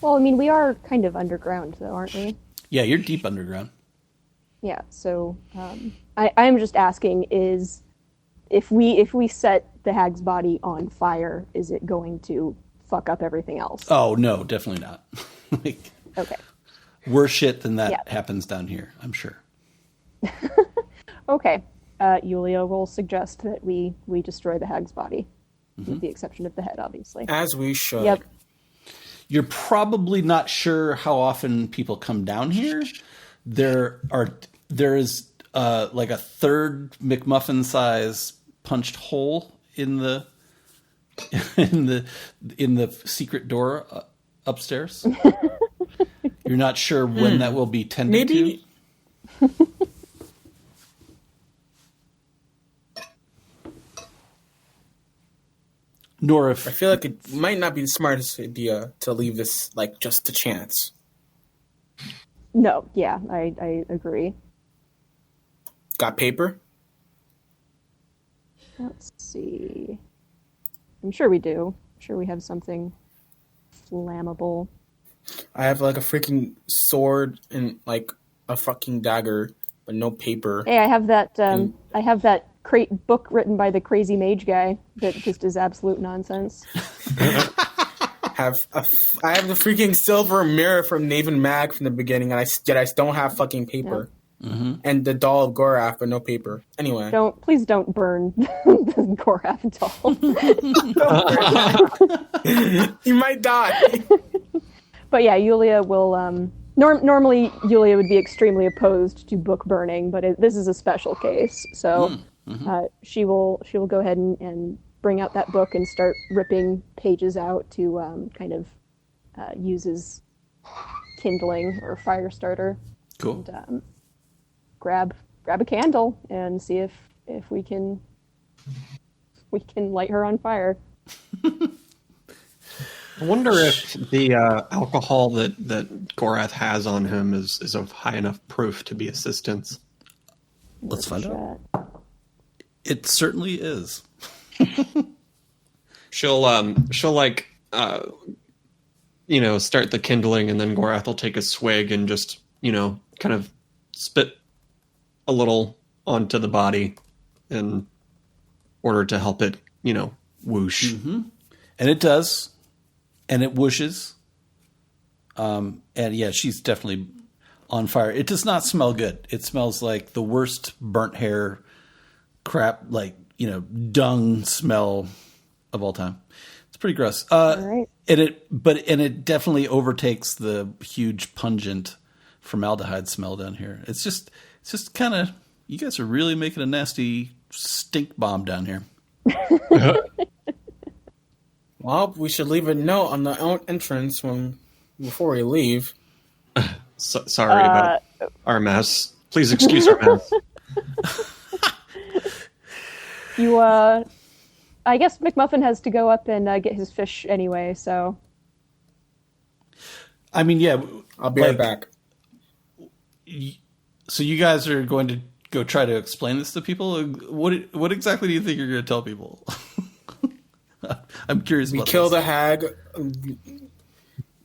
Well, I mean, we are kind of underground, though, aren't we? Yeah, you're deep underground. Yeah. So I'm just asking: is if we set the hag's body on fire, is it going to fuck up everything else? Oh no, definitely not. Okay. Worse shit than that happens down here, I'm sure. Okay. Yulia will suggest that we destroy the hag's body, with the exception of the head, obviously. As we should. Yep. You're probably not sure how often people come down here. There is like a third McMuffin size punched hole in the secret door upstairs. You're not sure when that will be tended to. Nor if I feel like it might not be the smartest idea to leave this like just to chance. No, yeah, I agree. Got paper? Let's see. I'm sure we do. I'm sure we have something flammable. I have like a freaking sword and like a fucking dagger, but no paper. Hey, I have that. I have that book written by the crazy mage guy that just is absolute nonsense. I have the freaking silver mirror from Naven Mag from the beginning, and I don't have fucking paper. Yeah. Mm-hmm. And the doll of Gorath, but no paper. Anyway, Please don't burn the Gorath doll. You might die. But yeah, Yulia will. Normally, Yulia would be extremely opposed to book burning, but this is a special case, so she will go ahead and bring out that book and start ripping pages out to kind of use as kindling or fire starter. Cool. And, grab a candle and see if we can light her on fire. I wonder if the alcohol that Gorath has on him is of high enough proof to be assistance. Let's find out. It certainly is. She'll like start the kindling, and then Gorath will take a swig and just kind of spit a little onto the body in order to help it whoosh. Mm-hmm. And it does. And it whooshes. And yeah, she's definitely on fire. It does not smell good. It smells like the worst burnt hair crap, like, dung smell of all time. It's pretty gross. All right. And it definitely overtakes the huge pungent formaldehyde smell down here. It's just kind of, you guys are really making a nasty stink bomb down here. Well, we should leave a note on the entrance before we leave. Sorry about our mess. Please excuse our mess. I guess McMuffin has to go up and get his fish anyway, so. I mean, yeah. I'll be right back. So you guys are going to go try to explain this to people? What exactly do you think you're going to tell people? I'm curious about this. We killed a hag.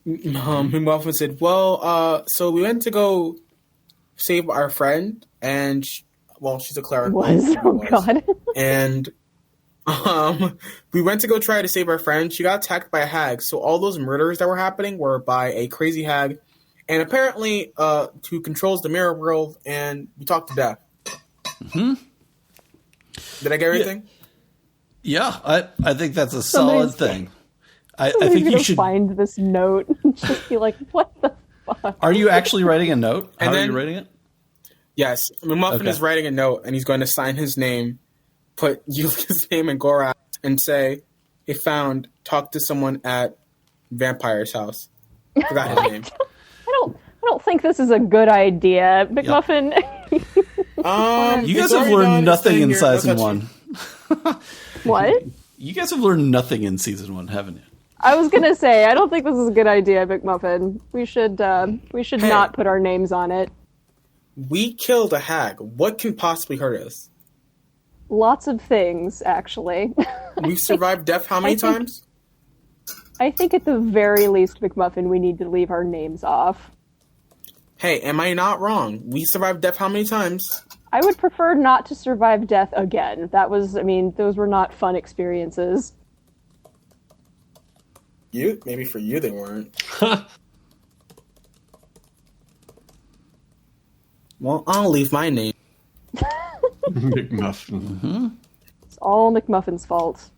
McMuffin said, well, so we went to go save our friend, and she's a cleric. God. And we went to go try to save our friend. She got attacked by a hag. So all those murders that were happening were by a crazy hag, and apparently who controls the mirror world, and we talked to death. Mm-hmm. Did I get everything? Yeah, I think that's a solid thing. I think you should find this note and just be like, what the fuck? Are you actually writing a note? How are you writing it? Yes, McMuffin is writing a note, and he's going to sign his name, put Yulia's name in Gorath, and say, "If found, talk to someone at Vampire's house." Forgot his name. I don't think this is a good idea, McMuffin. You guys have learned nothing in season 1. What? You guys have learned nothing in season 1, haven't you? I was gonna say, I don't think this is a good idea, McMuffin. We should not put our names on it. We killed a hag. What can possibly hurt us? Lots of things, actually. We've survived death how many times? I think at the very least, McMuffin, we need to leave our names off. Hey, am I not wrong? We survived death how many times? I would prefer not to survive death again. Those were not fun experiences. Maybe for you they weren't. Well, I'll leave my name. McMuffin. Mm-hmm. It's all McMuffin's fault.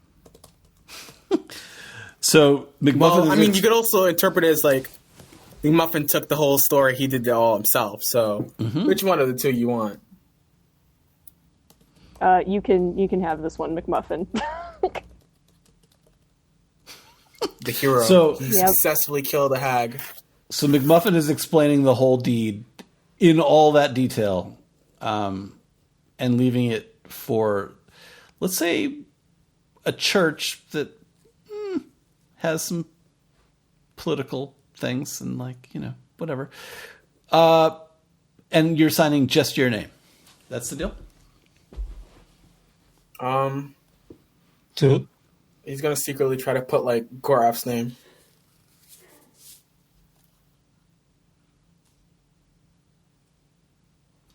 So McMuffin. Well, you could also interpret it as like McMuffin took the whole story. He did it all himself. So, which one of the two you want? You can have this one, McMuffin. The hero. So he successfully killed a hag. So McMuffin is explaining the whole deed in all that detail, and leaving it for, let's say, a church that has some political things and whatever. And you're signing just your name. That's the deal? He's gonna secretly try to put Gorath's name.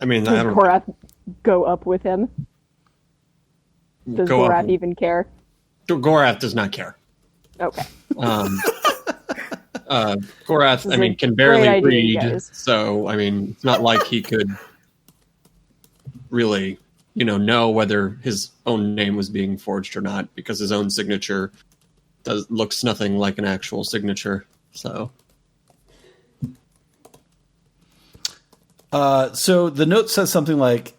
I mean, Does Gorath go up with him? Does Gorath even care? Gorath does not care. Okay. Gorath, can barely read, so it's not like he could really, know whether his own name was being forged or not, because his own signature looks nothing like an actual signature. So, so the note says something like,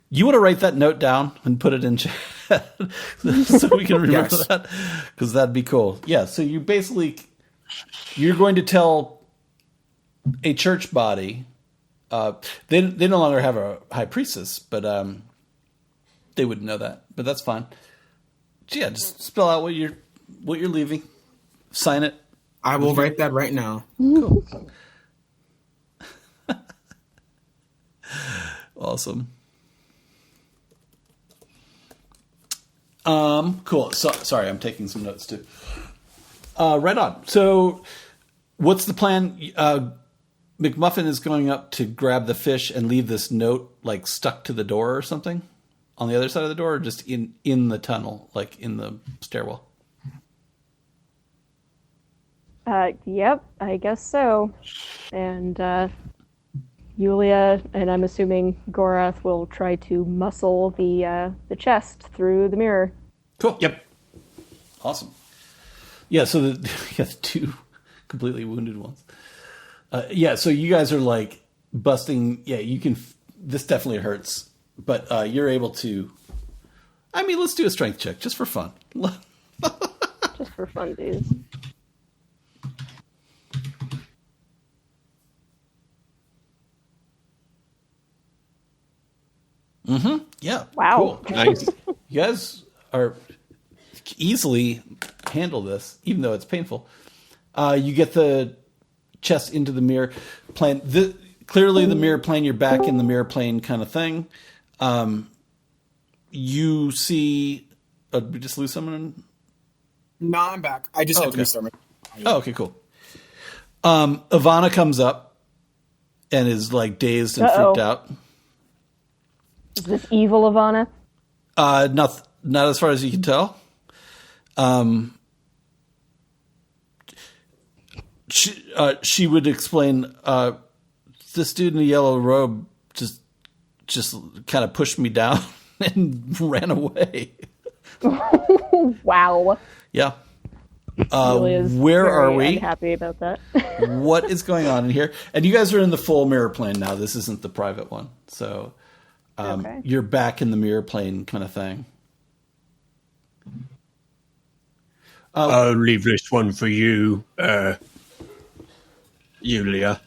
"You want to write that note down and put it in chat so we can remember that, because that'd be cool." Yeah. So you're going to tell a church body. They no longer have a high priestess, but they wouldn't know that. But that's fine. Yeah, just spell out what you're leaving. Sign it. I will write that right now. Cool. Awesome. Cool. So, sorry, I'm taking some notes too. Right on. So, what's the plan? McMuffin is going up to grab the fish and leave this note stuck to the door or something on the other side of the door, or just in the tunnel, in the stairwell. Yep, I guess so. And Yulia, and I'm assuming Gorath, will try to muscle the chest through the mirror. Cool. Yep. Awesome. Yeah, so the two completely wounded ones. So you guys are busting. Yeah, you can. This definitely hurts, but you're able to. Let's do a strength check just for fun. Just for fun, dudes. Mm-hmm. Yeah. Wow. Cool. Nice. You guys are easily handle this, even though it's painful. You get the chest into the mirror plane. Clearly, the mirror plane. You're back in the mirror plane kind of thing. You see. Did we just lose someone? No, I'm back. I just have to restart. Oh, okay, cool. Ivana comes up and is dazed and freaked out. Is this evil Ivana? Not as far as you can tell. She would explain. This dude in the yellow robe just kind of pushed me down and ran away. Wow. Yeah. Julia's where very are we? Unhappy about that. What is going on in here? And you guys are in the full mirror plane now. This isn't the private one. So Okay. you're back in the mirror plane kind of thing. I'll leave this one for you, Yulia.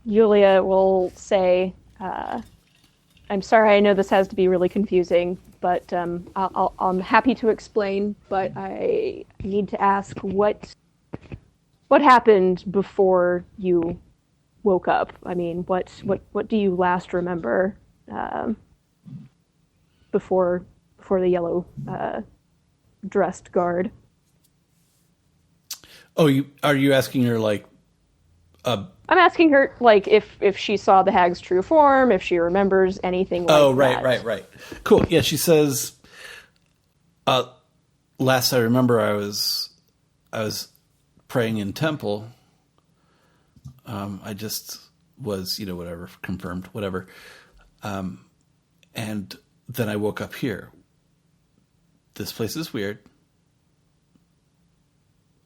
Julia will say, I'm sorry, I know this has to be really confusing, but I'm happy to explain, but I need to ask what happened before you woke up? I mean, what do you last remember before the yellow dressed guard? Oh, are you asking her like? I'm asking her like if she saw the hag's true form, if she remembers anything like that. Oh, right. Cool. Yeah, she says. Last I remember, I was praying in temple. I just was, whatever, confirmed, whatever. And then I woke up here. This place is weird.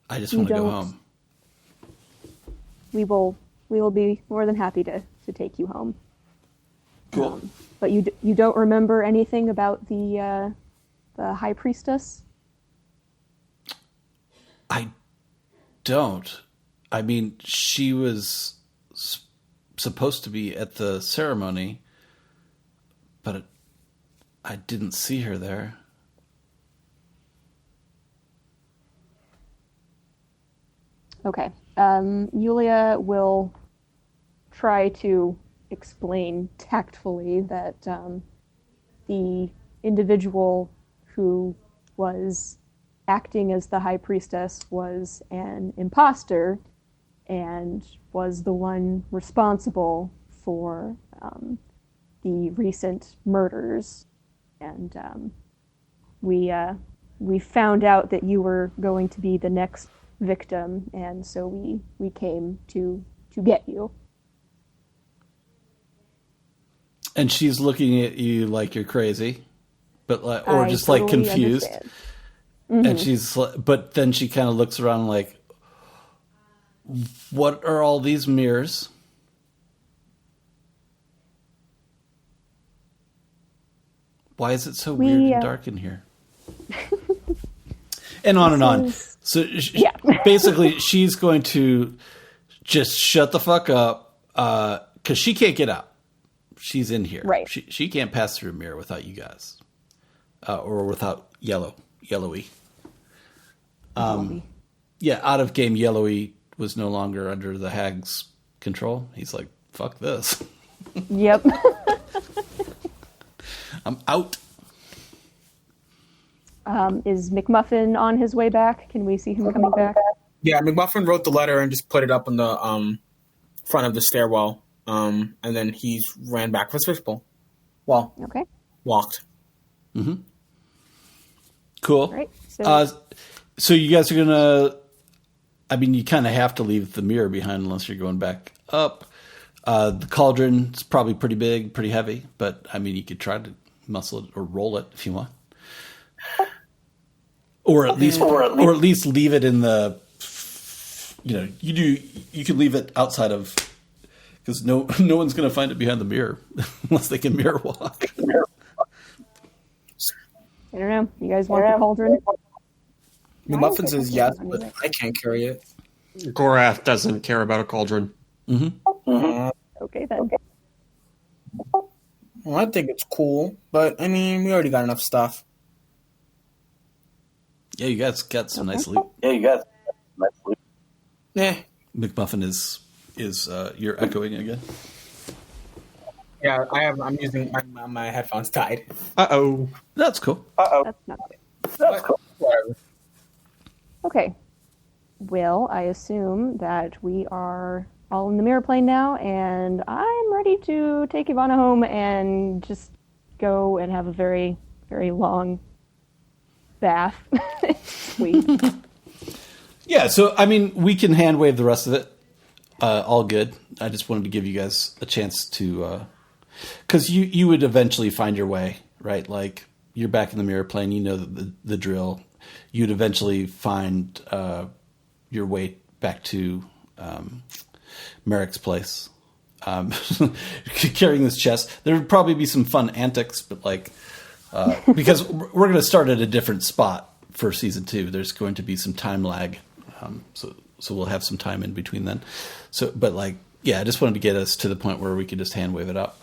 I just want to go home. We will be more than happy to take you home. Cool. But you don't remember anything about the high priestess? I don't. I mean, she was supposed to be at the ceremony, but I didn't see her there. Okay. Yulia will try to explain tactfully that the individual who was acting as the high priestess was an imposter and was the one responsible for the recent murders. And we found out that you were going to be the next victim, and so we came to get you. And she's looking at you like you're crazy, but or just totally like confused. Mm-hmm. And but then she kind of looks around like, what are all these mirrors? Why is it so weird and dark in here? And on and on. So basically, she's going to just shut the fuck up because she can't get out. She's in here. Right. She can't pass through a mirror without you guys, or without Yellowy. Out of game Yellowy was no longer under the hag's control. He's like, fuck this. Yep. I'm out. Is McMuffin on his way back? Can we see him coming back? Yeah, McMuffin wrote the letter and just put it up on the front of the stairwell. And then he's ran back for his fishbowl. Well, okay. Walked. Mm-hmm. Cool. Right. So you guys are gonna. I mean, you kind of have to leave the mirror behind unless you're going back up. The cauldron is probably pretty big, pretty heavy, but I mean, you could try to muscle it or roll it if you want, or at least leave it in the. You can leave it outside of, because no one's going to find it behind the mirror unless they can mirror walk. I don't know. You guys want the cauldron? McMuffin says yes, but I can't carry it. Gorath doesn't care about a cauldron. Mm-hmm. Okay, then. Well, I think it's cool, but I mean, we already got enough stuff. Yeah, you guys got some nice loot. Yeah. McMuffin is you're echoing again. Yeah, I'm using my headphones tied. Uh-oh. That's cool. That's not good. That's cool. Whatever. Okay. Well, I assume that we are all in the mirror plane now, and I'm ready to take Ivana home and just go and have a very, very long bath. Sleep. Yeah, so, I mean, we can hand wave the rest of it. All good. I just wanted to give you guys a chance to... Because you would eventually find your way, right? Like, you're back in the mirror plane, you know the drill. you'd eventually find your way back to Merrick's place, carrying this chest. There would probably be some fun antics, but like because we're going to start at a different spot for season 2. There's going to be some time lag, so we'll have some time in between then. So, but like, yeah, I just wanted to get us to the point where we could just hand wave it up.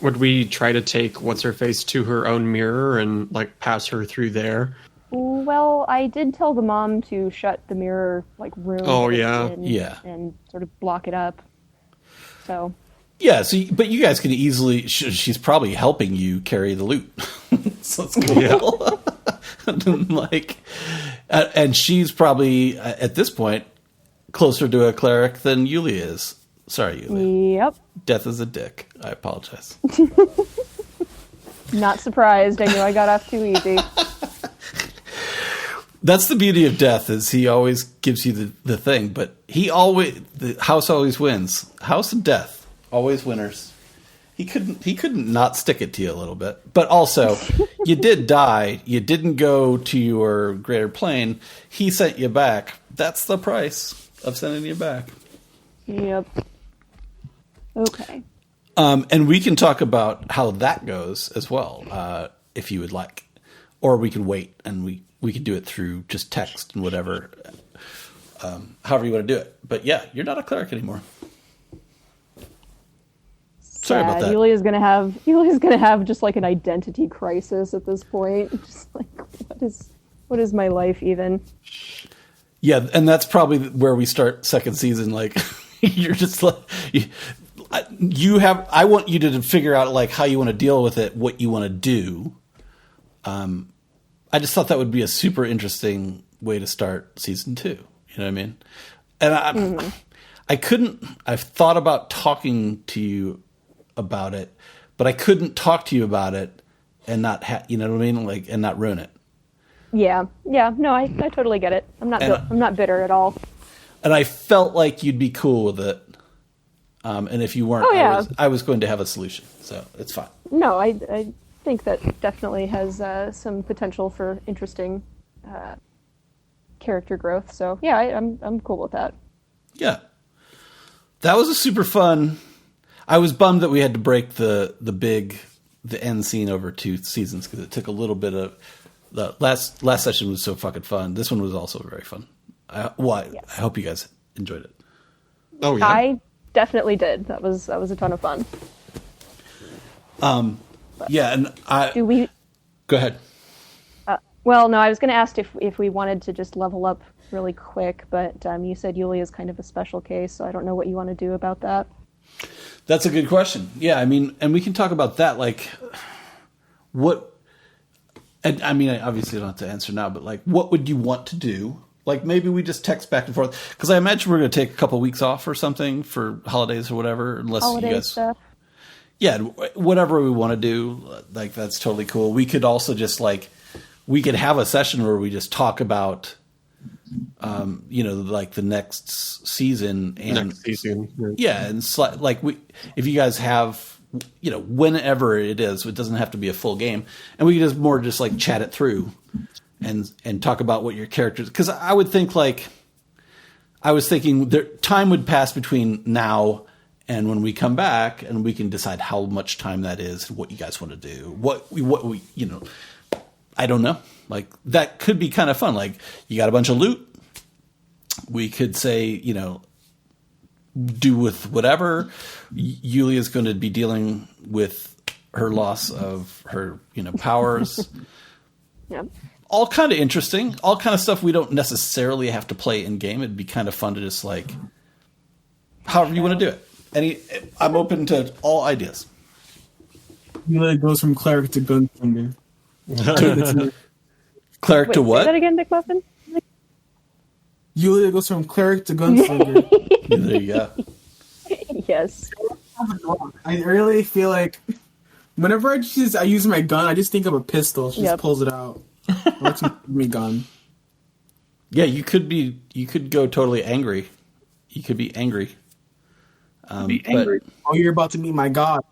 Would we try to take what's her face to her own mirror and like pass her through there? Well, I did tell the mom to shut the mirror room. Oh yeah, and sort of block it up. So. Yeah, but you guys can easily. She's probably helping you carry the loot, so it's cool. Yeah. And she's probably at this point closer to a cleric than Yulia is. Sorry, Yulia. Yep. Death is a dick. I apologize. Not surprised. I knew I got off too easy. That's the beauty of Death, is he always gives you the thing, but the house always wins. House of Death. Always winners. He couldn't not stick it to you a little bit. But also, you did die. You didn't go to your greater plane. He sent you back. That's the price of sending you back. Yep. Okay. And we can talk about how that goes as well, if you would like. Or we can wait and we can do it through just text and whatever. However you want to do it. But yeah, you're not a cleric anymore. Sorry about that. Yulia's gonna have just like an identity crisis at this point. Just like, what is my life even? Yeah, and that's probably where we start second season. Like, you're just like, I want you to figure out like how you want to deal with it, what you want to do. I just thought that would be a super interesting way to start season 2. You know what I mean? And I've thought about talking to you about it, but I couldn't talk to you about it and not you know what I mean, like, and not ruin it. No, I totally get it. I'm not bitter at all. And I felt like you'd be cool with it, and if you weren't, I was going to have a solution, so it's fine. No, I think that definitely has some potential for interesting character growth, so yeah, I'm cool with that. Yeah, that was a super fun. I was bummed that we had to break the end scene over 2 seasons, because it took a little bit of the last session was so fucking fun. This one was also very fun. I hope you guys enjoyed it. Oh yeah, I definitely did. That was a ton of fun. Yeah, and do we go ahead? Well, no, I was going to ask if we wanted to just level up really quick, but you said Yulia is kind of a special case, so I don't know what you want to do about that. That's a good question. Yeah, I mean, and we can talk about that. Like, what? And I mean, I obviously don't have to answer now, but like, what would you want to do? Like, maybe we just text back and forth, because I imagine we're going to take a couple weeks off or something for holidays or whatever, unless holiday you guys. Stuff. Yeah, whatever we want to do, like, that's totally cool. We could also just we could have a session where we just talk about, like the next season and yeah, and if you guys have, whenever it is, it doesn't have to be a full game, and we can just like chat it through and talk about what your characters. Because I would think I was thinking time would pass between now and when we come back, and we can decide how much time that is, what you guys want to do, what we I don't know. Like, that could be kind of fun. Like, you got a bunch of loot. We could say, do with whatever. Yulia's going to be dealing with her loss of her, powers. Yep. All kind of interesting. All kind of stuff we don't necessarily have to play in game. It'd be kind of fun to just however you want to do it. I'm open to all ideas. Yulia goes from cleric to gunslinger. Cleric to what? Say that again, McMuffin? Yulia goes from cleric to gunslinger. There you go. Yes. I really feel like whenever I use my gun, I just think of a pistol. She just pulls it out. Let's me gun. Yeah, you could go totally angry. You could be angry. Angry. You're about to meet my god.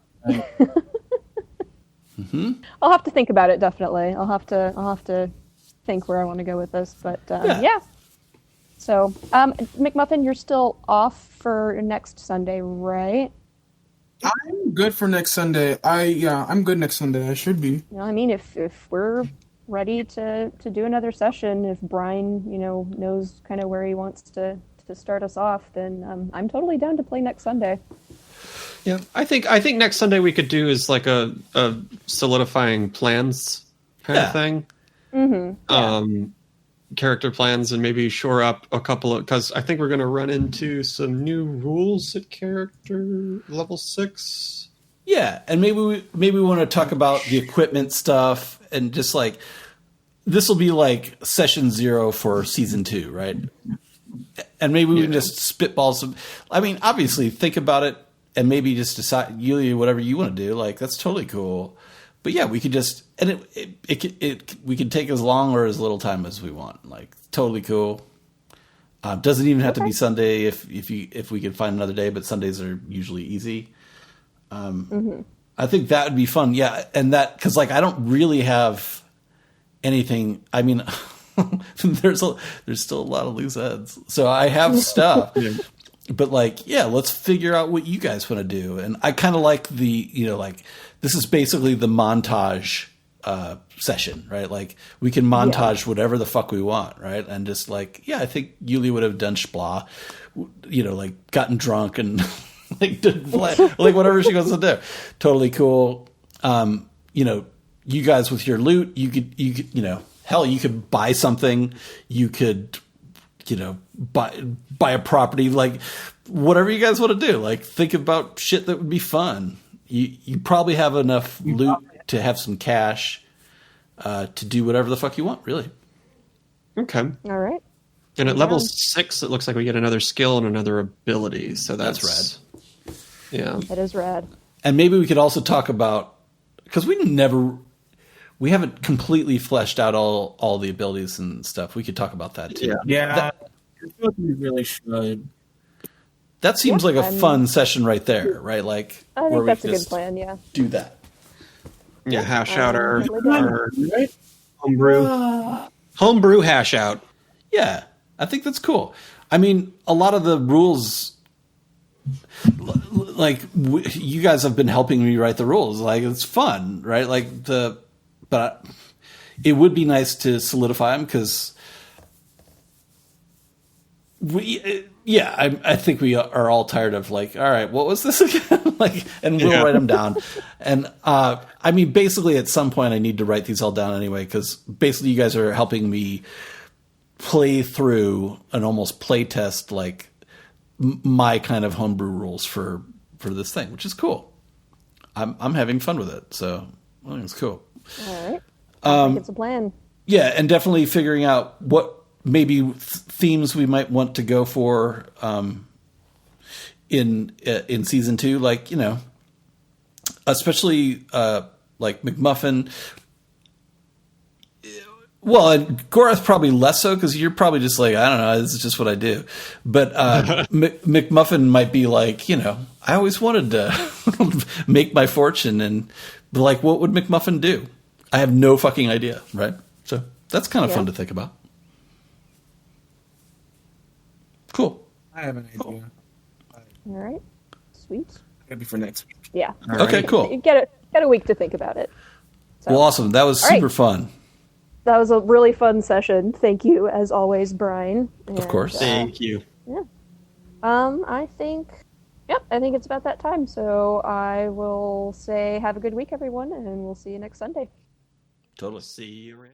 Mm-hmm. I'll have to think about it. Definitely, I'll have to think where I want to go with this, but yeah. So, McMuffin, you're still off for next Sunday, right? I'm good for next Sunday. I'm good next Sunday. I should be. You know, I mean, if we're ready to do another session, if Brian, knows kind of where he wants to start us off, then I'm totally down to play next Sunday. Yeah, I think next Sunday we could do is like a solidifying plans kind of thing. Mm-hmm. Character plans, and maybe shore up a couple of, because I think we're going to run into some new rules at character level 6. Yeah, and maybe we want to talk about the equipment stuff, and just like this will be like session 0 for season 2, right? And maybe we can just spitball some. I mean, obviously, think about it, and maybe just decide, Yulia, whatever you want to do. Like, that's totally cool. But yeah, we could just, and we can take as long or as little time as we want. Like, totally cool. Doesn't even have to be Sunday if we can find another day, but Sundays are usually easy. I think that would be fun. Yeah, and that, because like I don't really have anything. I mean, there's still a lot of loose ends, so I have stuff. But like, yeah, let's figure out what you guys want to do. And I kind of like the, like this is basically the montage session, right? Like we can montage whatever the fuck we want, right? And just like, yeah, I think Yuli would have done Splah, like gotten drunk and like did like whatever she wants to do. Totally cool. You guys with your loot, you could, hell, you could buy something. You could, buy a property, like whatever you guys want to do. Like think about shit that would be fun. You probably have enough loot to have some cash to do whatever the fuck you want, really. Okay. All right. And at level 6, it looks like we get another skill and another ability. So that's rad. Yeah. That is rad. And maybe we could also talk about, because we haven't completely fleshed out all the abilities and stuff. We could talk about that too. Yeah. I feel like we really should. That seems like a fun session right there, right? Like I think that's a good plan. Yeah. Do that. Yeah, hash out our homebrew hash out. Yeah, I think that's cool. I mean, a lot of the rules, like you guys have been helping me write the rules. Like it's fun, right? Like but it would be nice to solidify them because I think we are all tired of like, all right, what was this again? Like, and we'll write them down. And I mean, basically, at some point, I need to write these all down anyway because basically, you guys are helping me play through and almost play test like my kind of homebrew rules for this thing, which is cool. I'm having fun with it, so I think it's cool. All right, I think it's a plan. Yeah, and definitely figuring out what maybe themes we might want to go for in season 2, like especially like McMuffin. Well, and Gorath probably less so because you're probably just like, I don't know, this is just what I do. But McMuffin might be like, I always wanted to make my fortune, and like, what would McMuffin do? I have no fucking idea, right? So that's kind of fun to think about. Cool. I have an idea. All right. Sweet. It'll be for next week. Yeah. Okay, cool. You get a week to think about it. So. Well, awesome. That was super fun. That was a really fun session. Thank you, as always, Brian. And, of course. Thank you. Yeah. I think it's about that time. So I will say have a good week, everyone, and we'll see you next Sunday. Totally. See you around.